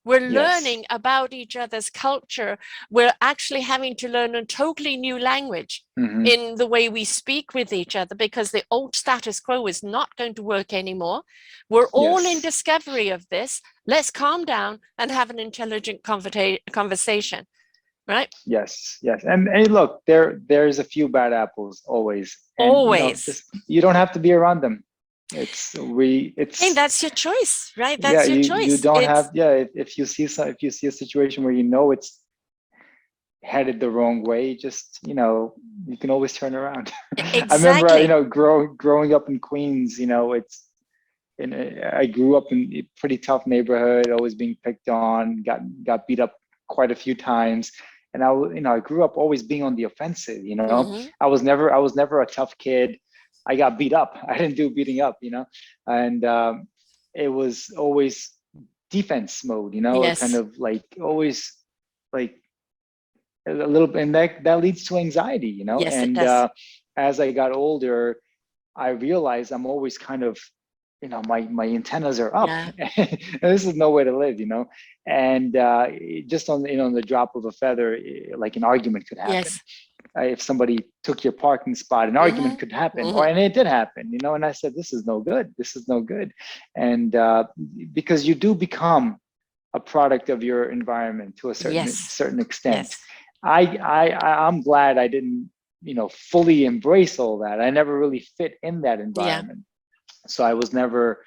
We're Yes. learning about each other's culture. We're actually having to learn a totally new language Mm-hmm. in the way we speak with each other because the old status quo is not going to work anymore. We're all in Yes. discovery of this. Let's calm down and have an intelligent conversation, right? Yes. Yes. And hey, look, there's a few bad apples always, and you know, Always. just you don't have to be around them. And It's that's your choice, right? yeah. That's your You choice. don't It's have yeah. If you see if you see a situation where you know it's headed the wrong way, just, you know, you can always turn around. I remember, you exactly. know, growing up in Queens, you know, and I grew up in a pretty tough neighborhood, always being picked on, got beat up quite a few times. And you know, I grew up always being on the offensive, you know. Mm-hmm. I was never a tough kid. I got beat up. I didn't do beating up, you know. And it was always defense mode, you know, kind Yes. of like always like a little bit, and that leads to anxiety, you know. Yes, it And does. as I got older, I realized I'm always kind of, you know, my antennas are up. Yeah. And this is no way to live, you know. And just on, you know, on the drop of a feather, like an argument could happen. Yes. If somebody took your parking spot, an Mm-hmm. argument could happen, Mm-hmm. and it did happen, you know. And I said, this is no good. This is no good. And because you do become a product of your environment to a Yes. certain extent. Yes. I'm glad I didn't, you know, fully embrace all that. I never really fit in that Yeah. environment, so I was never,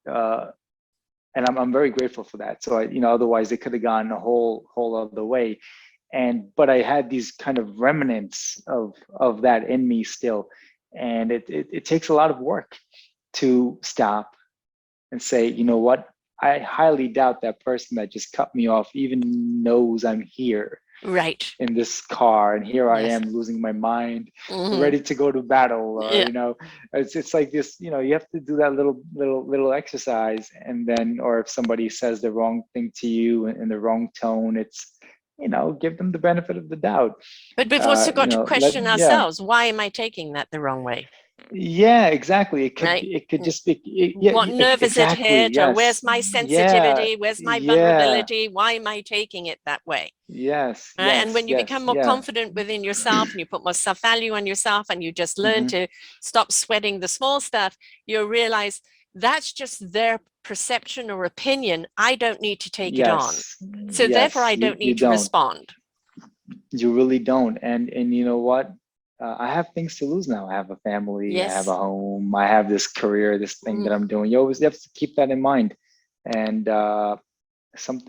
uh, and I'm very grateful for that. So you know, otherwise it could have gone a whole other way. But I had these kind of remnants of that in me still, and it takes a lot of work to stop and say, you know what, I highly doubt that person that just cut me off even knows I'm here Right. in this car, and here I Yes. am losing my mind, Mm-hmm. ready to go to battle. Yeah. You know, it's like this. You know, you have to do that little exercise, and then, or if somebody says the wrong thing to you in the wrong tone, it's, you know, give them the benefit of the doubt. But we've also You got to know, question yeah. ourselves. Why am I taking that the wrong way? Yeah, exactly. Right? It could just be yeah, What nerve is it exactly. hit? Or where's Yes. my Yeah. sensitivity? Where's my Yeah. vulnerability? Why am I taking it that way? Yes. Right? And Yes. when you Yes. become more Yeah. confident within yourself and you put more self-value on yourself and you just learn Hmm. to stop sweating the small stuff, you'll realize that's just their perception or opinion, I don't need to take it on. Yes. So therefore, I don't need to respond. You really don't. And you know what? I have things to lose now. I have a family, Yes. I have a home, I have this career, this thing that I'm doing. You have to keep that in mind. And some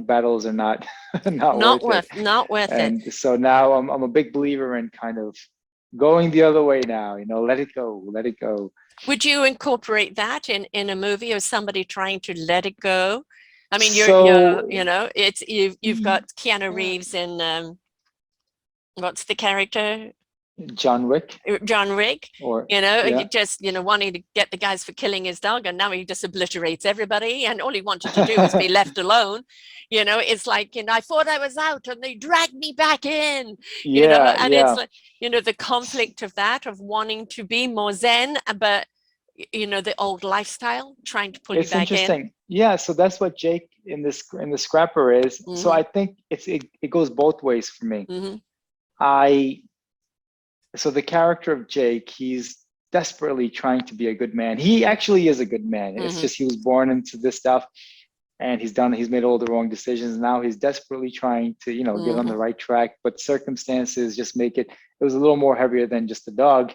battles are not not worth it. Not worth it. And so now I'm a big believer in kind of going the other way now. You know, let it go, let it go. Would you incorporate that in a movie, or somebody trying to let it go? I mean, you've got Keanu Reeves in what's the character? John Wick. Or just wanting to get the guys for killing his dog, and now he just obliterates everybody, and all he wanted to do was be left alone. It's like, I thought I was out and they dragged me back in. It's like, the conflict of that, of wanting to be more zen, but the old lifestyle trying to pull you back in. It's interesting. Yeah, so that's what Jake in the Scrapper is. So I think it goes both ways for me. So the character of Jake, he's desperately trying to be a good man. He actually is a good man. It's just he was born into this stuff, and he's made all the wrong decisions. Now he's desperately trying to, get on the right track, but circumstances just make it. It was a little more heavier than just a dog,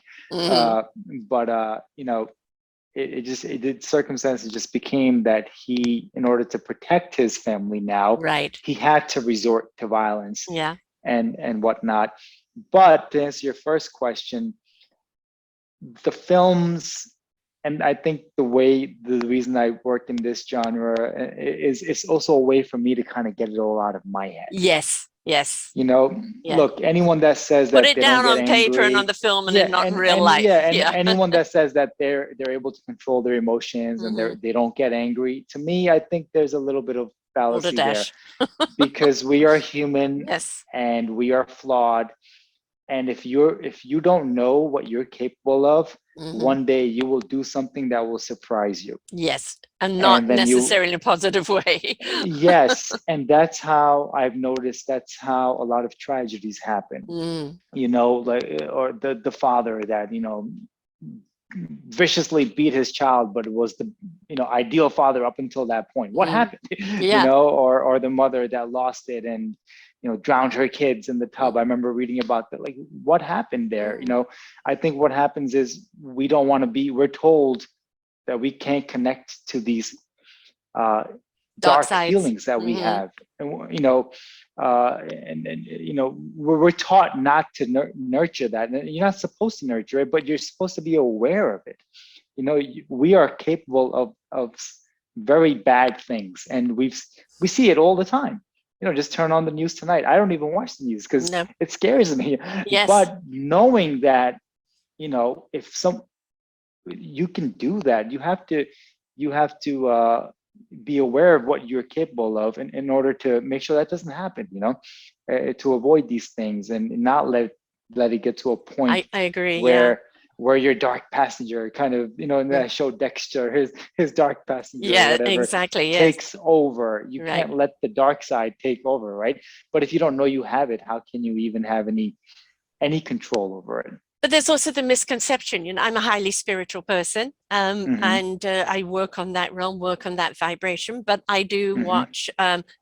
circumstances just became that he, in order to protect his family now, he had to resort to violence. And whatnot. But to answer your first question, the films, and I think the reason I work in this genre is it's also a way for me to kind of get it all out of my head. Yes. Look, anyone that says that put it down on paper and on the film and then not in real life. Anyone that says that they're able to control their emotions and they don't get angry, to me, I think there's a little bit of fallacy there, because we are human and we are flawed. And if you don't know what you're capable of, one day you will do something that will surprise you. Yes, and not necessarily in a positive way. Yes, and that's how I've noticed. That's how a lot of tragedies happen. Or the father that viciously beat his child, but it was the ideal father up until that point. What happened? Or the mother that lost it and drowned her kids in the tub. I remember reading about that. Like, what happened there? I think what happens is we're told that we can't connect to these dark feelings that we have, and we're taught not to nurture that. And you're not supposed to nurture it, but you're supposed to be aware of it. We are capable of very bad things, and we see it all the time. Just turn on the news tonight. I don't even watch the news because it scares me. Yes. But knowing that, if you can do that, you have to be aware of what you're capable of in order to make sure that doesn't happen, to avoid these things and not let it get to a point. I agree. Where your dark passenger kind of, in that show Dexter, his dark passenger, takes over. You can't let the dark side take over, right? But if you don't know you have it, how can you even have any control over it? But there's also the misconception, I'm a highly spiritual person, and I work on that realm, work on that vibration, but I do watch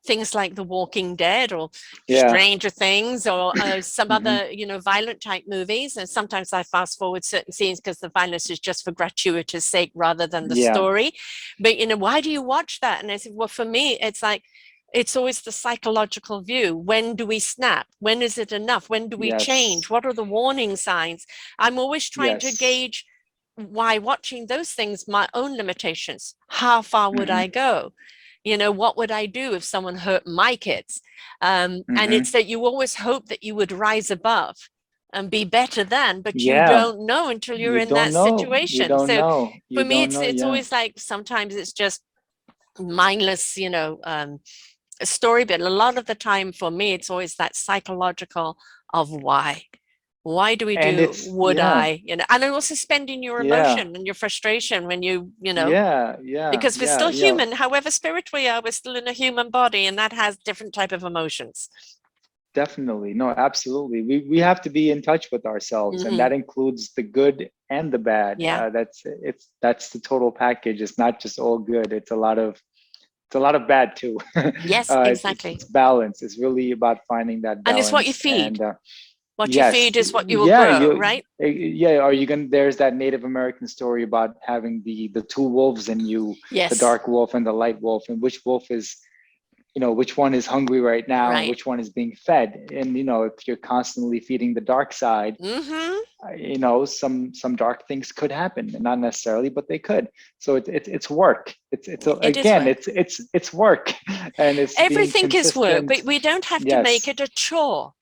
things like The Walking Dead or Stranger Things or some other, violent type movies. And sometimes I fast forward certain scenes because the violence is just for gratuitous sake rather than the story. But, why do you watch that? And I said, well, for me, it's like, it's always the psychological view. When do we snap? When is it enough? When do we change? What are the warning signs? I'm always trying to gauge, why watching those things, my own limitations. How far would I go? What would I do if someone hurt my kids? And it's that you always hope that you would rise above and be better than, but you don't know until you're in that situation. So for me, it's always like, sometimes it's just mindless, a story, but a lot of the time for me, it's always that psychological of why do we do, would I, and also suspending your emotion and your frustration when because we're still human, however spiritual we are, we're still in a human body, and that has different type of emotions. Definitely. No, absolutely. We have to be in touch with ourselves, and that includes the good and the bad. Yeah. That's the total package. It's not just all good. It's a lot of bad too. Yes, exactly. It's balance. It's really about finding that And it's what you balance. feed. And What you yes, feed is what you will yeah, grow, right? yeah. Are you gonna? There's that Native American story about having the two wolves in you, the Yes, dark wolf and the light wolf, and which wolf is, which one is hungry right now and right. which one is being fed. And if you're constantly feeding the dark side, some dark things could happen, and not necessarily, but they could. So it's work. It is Again, work. it's work, and it's being Everything is work, consistent. but we don't have to make Yes, it a chore.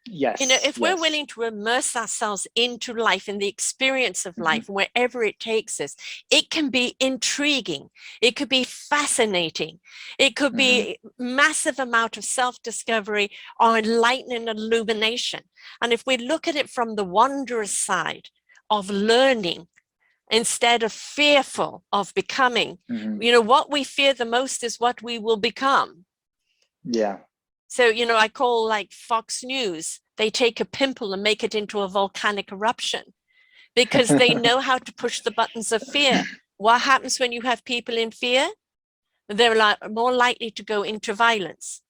yes, If we're yes. willing to immerse ourselves into life and the experience of life, wherever it takes us, it can be intriguing. It could be fascinating. It could be massive amount of self-discovery or enlightening illumination. And if we look at it from the wondrous side of learning, instead of fearful of becoming, what we fear the most is what we will become. Yeah. So, I call like Fox News, they take a pimple and make it into a volcanic eruption because they know how to push the buttons of fear. What happens when you have people in fear? They're more likely to go into violence.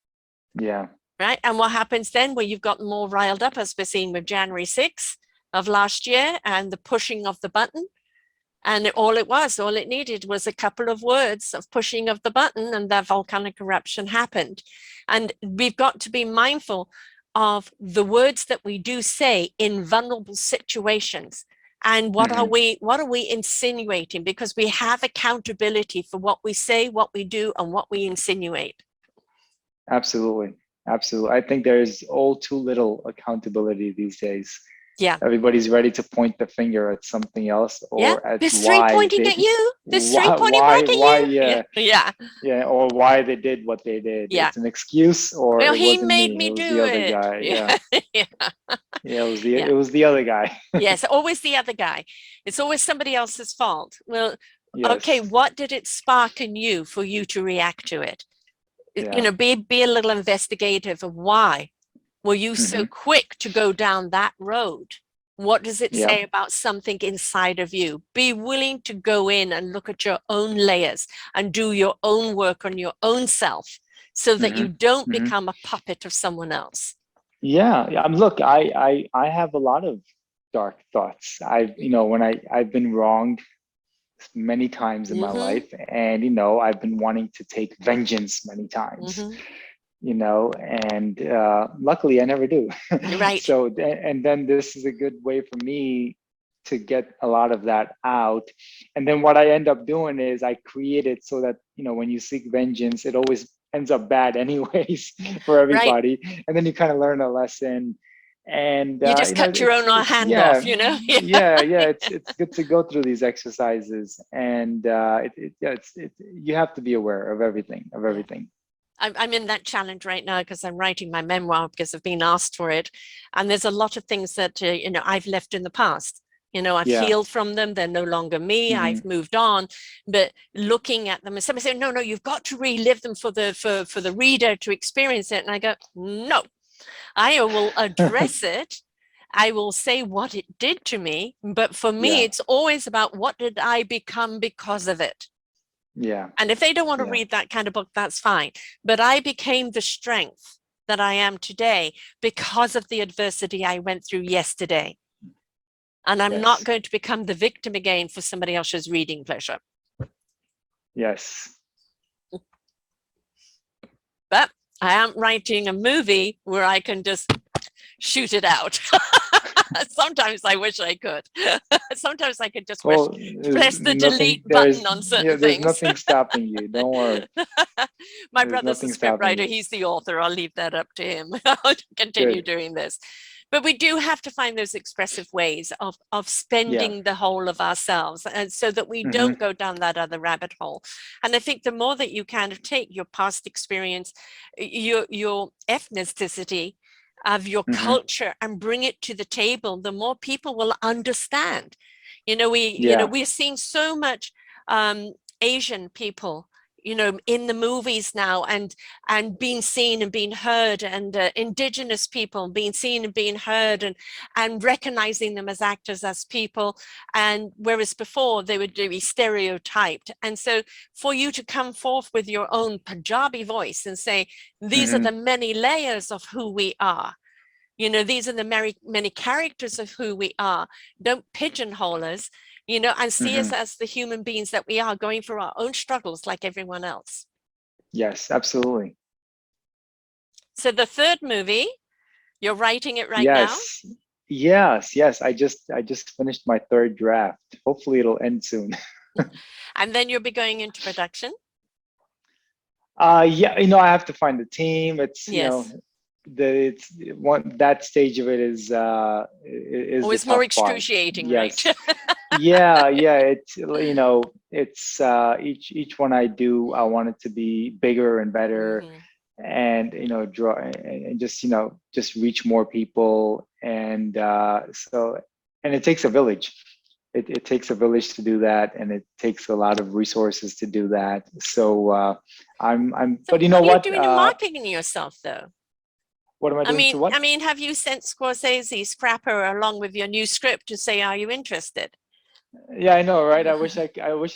Yeah. Right. And what happens then when you've got more riled up, as we're seeing with January 6th of last year and the pushing of the button? And all it needed was a couple of words of pushing of the button and that volcanic eruption happened. And we've got to be mindful of the words that we do say in vulnerable situations. And what are we insinuating? Because we have accountability for what we say, what we do, and what we insinuate. Absolutely. Absolutely. I think there's all too little accountability these days. Yeah. Everybody's ready to point the finger at something else, or at There's three why pointing they at you. There's three pointing back at you. yeah, or why they did what they did. Yeah. It's an excuse, or Well, it he wasn't made me. me It was do the other it. guy. Yeah. Yeah, Yeah. it was the other guy. Yes, always the other guy. It's always somebody else's fault. Well, okay, Yes. what did it spark in you for you to react to it? Yeah. Be a little investigative of why were you so quick to go down that road? What does it say about something inside of you? Be willing to go in and look at your own layers and do your own work on your own self so that you don't become a puppet of someone else. Yeah. Look, I have a lot of dark thoughts. I've been wronged many times in my life, and I've been wanting to take vengeance many times. And luckily I never do. Right. So, and then this is a good way for me to get a lot of that out. And then what I end up doing is I create it so that, when you seek vengeance, it always ends up bad anyways for everybody. Right. And then you kind of learn a lesson. And you just cut your own hand off, yeah, it's good to go through these exercises, and you have to be aware of everything. I'm in that challenge right now because I'm writing my memoir because I've been asked for it, and there's a lot of things that I've left in the past. I've healed from them. They're no longer me. I've moved on. But looking at them, and somebody said, no, you've got to relive them for the reader to experience it. And I go, no, I will address it. I will say what it did to me. But for me, it's always about what did I become because of it. Yeah. And if they don't want to read that kind of book, that's fine. But I became the strength that I am today because of the adversity I went through yesterday. And I'm not going to become the victim again for somebody else's reading pleasure. Yes. But I am writing a movie where I can just shoot it out. Sometimes I wish I could. Sometimes I could just press the delete button on certain there's things. Nothing stopping you. Don't worry. My brother's a scriptwriter. He's the author. I'll leave that up to him. I'll continue doing this. But we do have to find those expressive ways of spending the whole of ourselves, and so that we don't go down that other rabbit hole. And I think the more that you kind of take your past experience, your ethnicity of your culture, and bring it to the table, the more people will understand. We're seeing so much Asian people in the movies now, and being seen and being heard, and indigenous people being seen and being heard, and recognizing them as actors, as people, and whereas before they would be stereotyped. And so for you to come forth with your own Punjabi voice and say, these are the many layers of who we are, these are the many characters of who we are, don't pigeonhole us, and see us as the human beings that we are, going through our own struggles like everyone else. Yes, absolutely. So the third movie, you're writing it right now? Yes. I just finished my third draft. Hopefully it'll end soon. And then you'll be going into production? Yeah, I have to find the team. It's, yes. That stage of it is Always more excruciating, yes. right? yeah, it's it's each one I do, I want it to be bigger and better, and draw and just reach more people, and it takes a village. It takes a village to do that, and it takes a lot of resources to do that. So I'm so but you know what what are you doing to marketing yourself though? What am I doing to what? I mean, have you sent Scorsese Scrapper along with your new script to say, are you interested? Yeah, I know, right? I wish I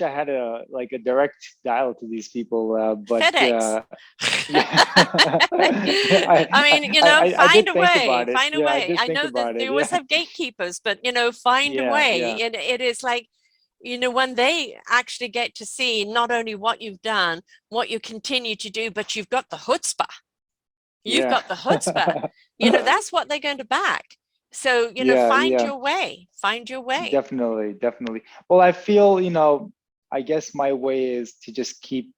had a direct dial to these people, but FedEx. Yeah. I mean, find a way. Find a way. I know that they always have gatekeepers, but find a way. It is like, when they actually get to see not only what you've done, what you continue to do, but you've got the chutzpah. You've got the chutzpah. That's what they're going to back. So, find your way. Find your way. Definitely. Well, I feel, I guess my way is to just keep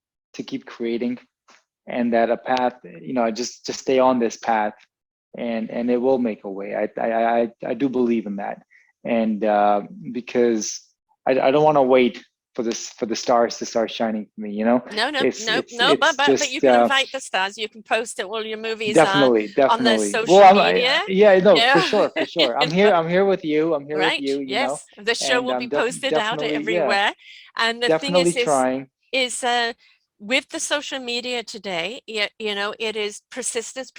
creating, and that a path, just stay on this path, and it will make a way. I do believe in that. And because I don't want to wait for the stars to start shining for me, No, but you can invite the stars. You can post it. All your movies definitely on the social media. For sure. I'm here with you. I'm here with you. Yes, the show will be posted out everywhere. And the definitely thing trying is with the social media today, it is persistence.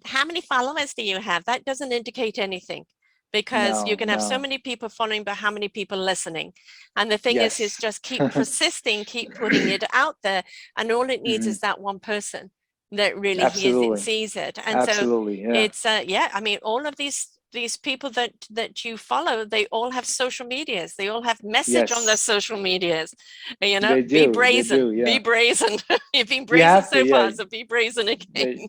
How many followers do you have? That doesn't indicate anything, because you can have so many people following, but how many people listening? And the thing is just keep persisting, keep putting it out there. And all it needs is that one person that really hears it and sees it. And so it's, I mean, all of these people that you follow, they all have social medias. They all have message on their social medias. Be brazen, be brazen. You've been brazen so far, so be brazen again.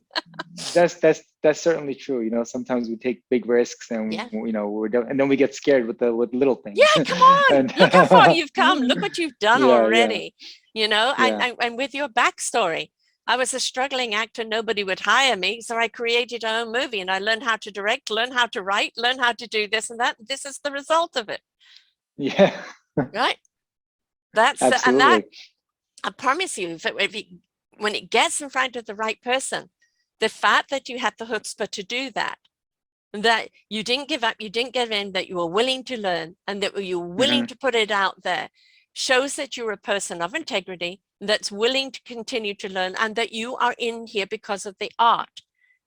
That's certainly true. Sometimes we take big risks, and and then we get scared with little things. Yeah, come on. Look how far you've come. Look what you've done already. And with your backstory, I was a struggling actor. Nobody would hire me. So I created my own movie, and I learned how to direct, learn how to write, learn how to do this and that. This is the result of it. Yeah. Right. That's and that, I promise you, when it gets in front of the right person, the fact that you had the chutzpah to do that you didn't give up, you didn't give in, that you were willing to learn, and that you were willing to put it out there, shows that you're a person of integrity that's willing to continue to learn, and that you are in here because of the art,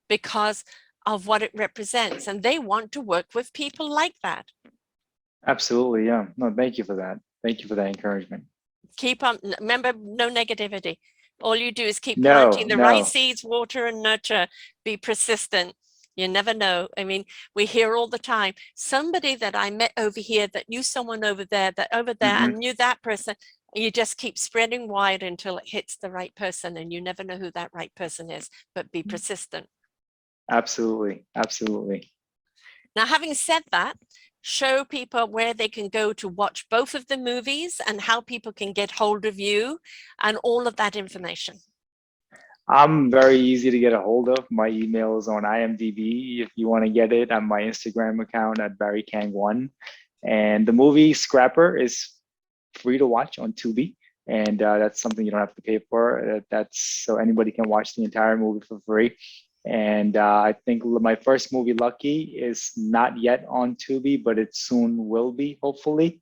because of what it represents. And they want to work with people like that. Absolutely. Yeah. No, thank you for that. Thank you for that encouragement. Keep on. Remember, no negativity. All you do is keep planting the right seeds, water and nurture, be persistent. You never know. I mean, we hear all the time, somebody that I met over here that knew someone over there, and knew that person. You just keep spreading wide until it hits the right person, and you never know who that right person is, but be persistent. Absolutely. Now, having said that, show people where they can go to watch both of the movies, and how people can get hold of you, and all of that information. I'm very easy to get a hold of. My email is on IMDb if you want to get it, on my Instagram account at Bari Kang 1. And the movie Scrapper is free to watch on Tubi, and that's something you don't have to pay for. That's so anybody can watch the entire movie for free. And I think my first movie, Lucky, is not yet on Tubi, but it soon will be, hopefully.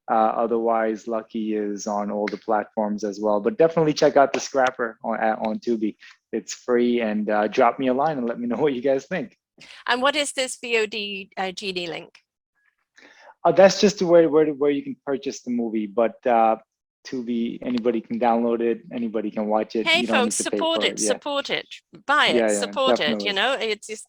Otherwise, Lucky is on all the platforms as well. But definitely check out The Scrapper on Tubi. It's free, and drop me a line and let me know what you guys think. And what is this VOD GD link? That's just where you can purchase the movie, but Tubi, anybody can download it, anybody can watch it. Hey, you don't folks, need to pay support for it, Yeah. support it, buy it, Yeah, support it. definitely. You know, it's just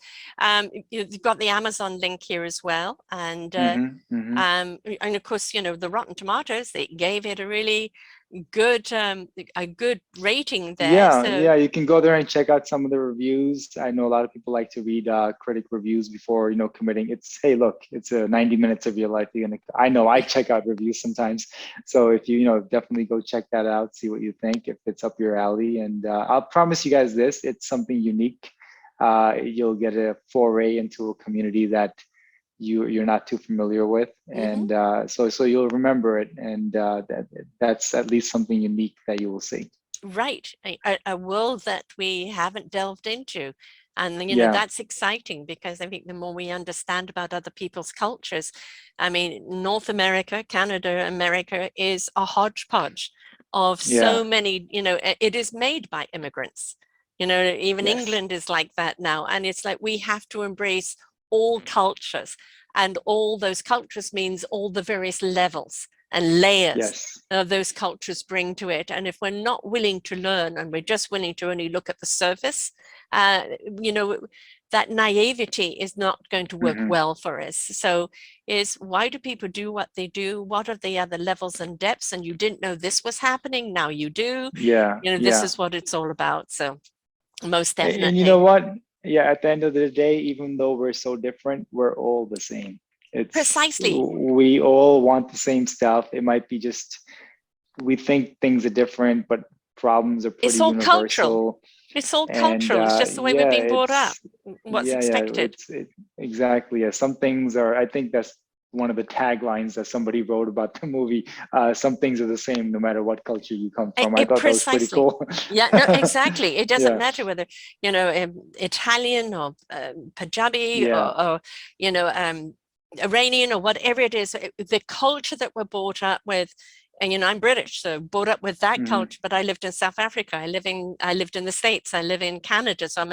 you've got the Amazon link here as well, and and of course, you know, the Rotten Tomatoes, they gave it a really good rating there. Yeah, So yeah, you can go there and check out some of the reviews. I know a lot of people like to read critic reviews before, committing. It's, hey, look, it's 90 minutes of your life. I know I check out reviews sometimes. So if you definitely go check that out, see what you think, if it's up your alley. And I'll promise you guys this, it's something unique. You'll get a foray into a community that you're not too familiar with, and so you'll remember it, and that's at least something unique that you will see. Right, a world that we haven't delved into. And, that's exciting, because I think the more we understand about other people's cultures, I mean, North America, Canada, America is a hodgepodge of so many, it is made by immigrants. Even England is like that now. And it's like, we have to embrace all cultures, and all those cultures means all the various levels and layers those cultures bring to it. And if we're not willing to learn, and we're just willing to only look at the surface, that naivety is not going to work well for us. So why do people do what they do? What are the other levels and depths? And you didn't know this was happening, now you do. This is what it's all about. So most definitely. And you know what? Yeah, at the end of the day, even though we're so different, we're all the same. It's precisely, we all want the same stuff. It might be just we think things are different, but problems are pretty universal. Cultural. It's all cultural. It's just the way we've been brought up. What's expected. Exactly. Yeah. Some things are, I think that's one of the taglines that somebody wrote about the movie. Some things are the same no matter what culture you come from. I thought that was pretty cool. Yeah, no, exactly. It doesn't matter whether, Italian or Punjabi or Iranian or whatever it is, the culture that we're brought up with. And I'm British, so brought up with that culture. But I lived in South Africa. I lived in the States. I live in Canada. So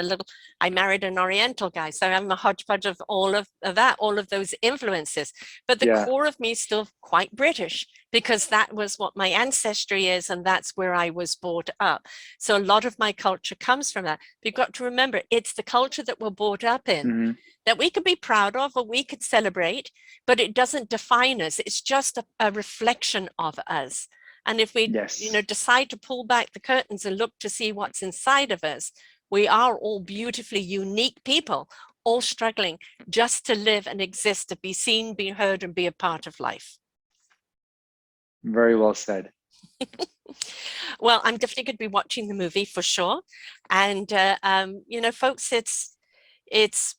I married an Oriental guy. So I'm a hodgepodge of all of that, all of those influences. But the core of me is still quite British, because that was what my ancestry is, and that's where I was brought up. So a lot of my culture comes from that. But you've got to remember, it's the culture that we're brought up in that we could be proud of, or we could celebrate, but it doesn't define us. It's just a reflection of us. And if we decide to pull back the curtains and look to see what's inside of us, we are all beautifully unique people, all struggling just to live and exist, to be seen, be heard, and be a part of life. Very well said. Well, I'm definitely going to be watching the movie for sure. And, folks, it's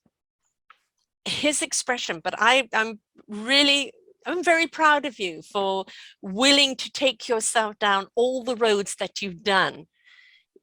his expression, but I'm very proud of you for willing to take yourself down all the roads that you've done.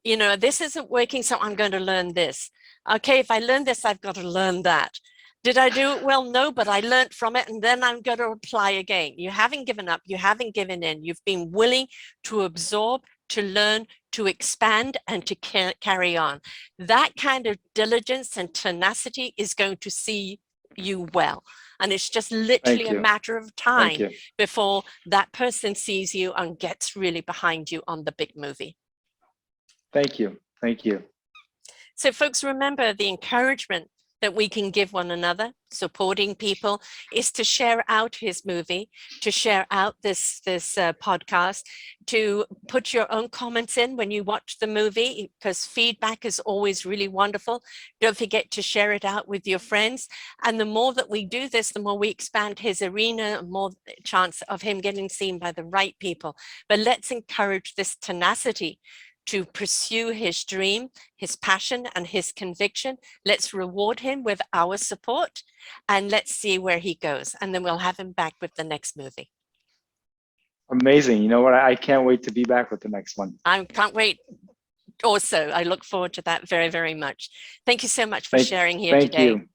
This isn't working, so I'm going to learn this. Okay, if I learn this, I've got to learn that. Did I do it well? No, but I learned from it, and then I'm going to apply again. You haven't given up. You haven't given in. You've been willing to absorb, to learn, to expand, and to carry on. That kind of diligence and tenacity is going to see you well. And it's just literally a matter of time before that person sees you and gets really behind you on the big movie. Thank you. Thank you. So folks, remember, the encouragement that we can give one another, supporting people, is to share out his movie, to share out this podcast, to put your own comments in when you watch the movie, because feedback is always really wonderful. Don't forget to share it out with your friends. And the more that we do this, the more we expand his arena, more chance of him getting seen by the right people. But let's encourage this tenacity to pursue his dream, his passion, and his conviction. Let's reward him with our support, and let's see where he goes. And then we'll have him back with the next movie. Amazing. You know what? I can't wait to be back with the next one. I can't wait. Also, I look forward to that very, very much. Thank you so much for sharing here today. Thank you.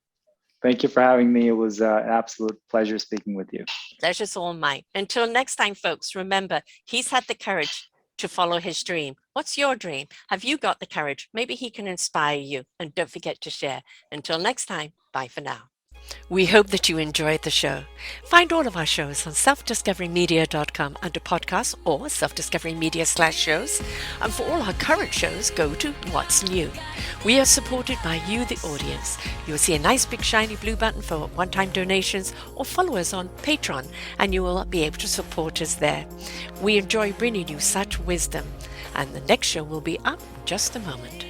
Thank you for having me. It was an absolute pleasure speaking with you. Pleasure's all mine. Until next time, folks, remember, he's had the courage to follow his dream. What's your dream? Have you got the courage? Maybe he can inspire you. And don't forget to share. Until next time, bye for now. We hope that you enjoyed the show. Find all of our shows on selfdiscoverymedia.com under podcasts or selfdiscoverymedia/shows. And for all our current shows, go to What's New. We are supported by you, the audience. You'll see a nice big shiny blue button for one-time donations or follow us on Patreon and you will be able to support us there. We enjoy bringing you such wisdom. And the next show will be up in just a moment.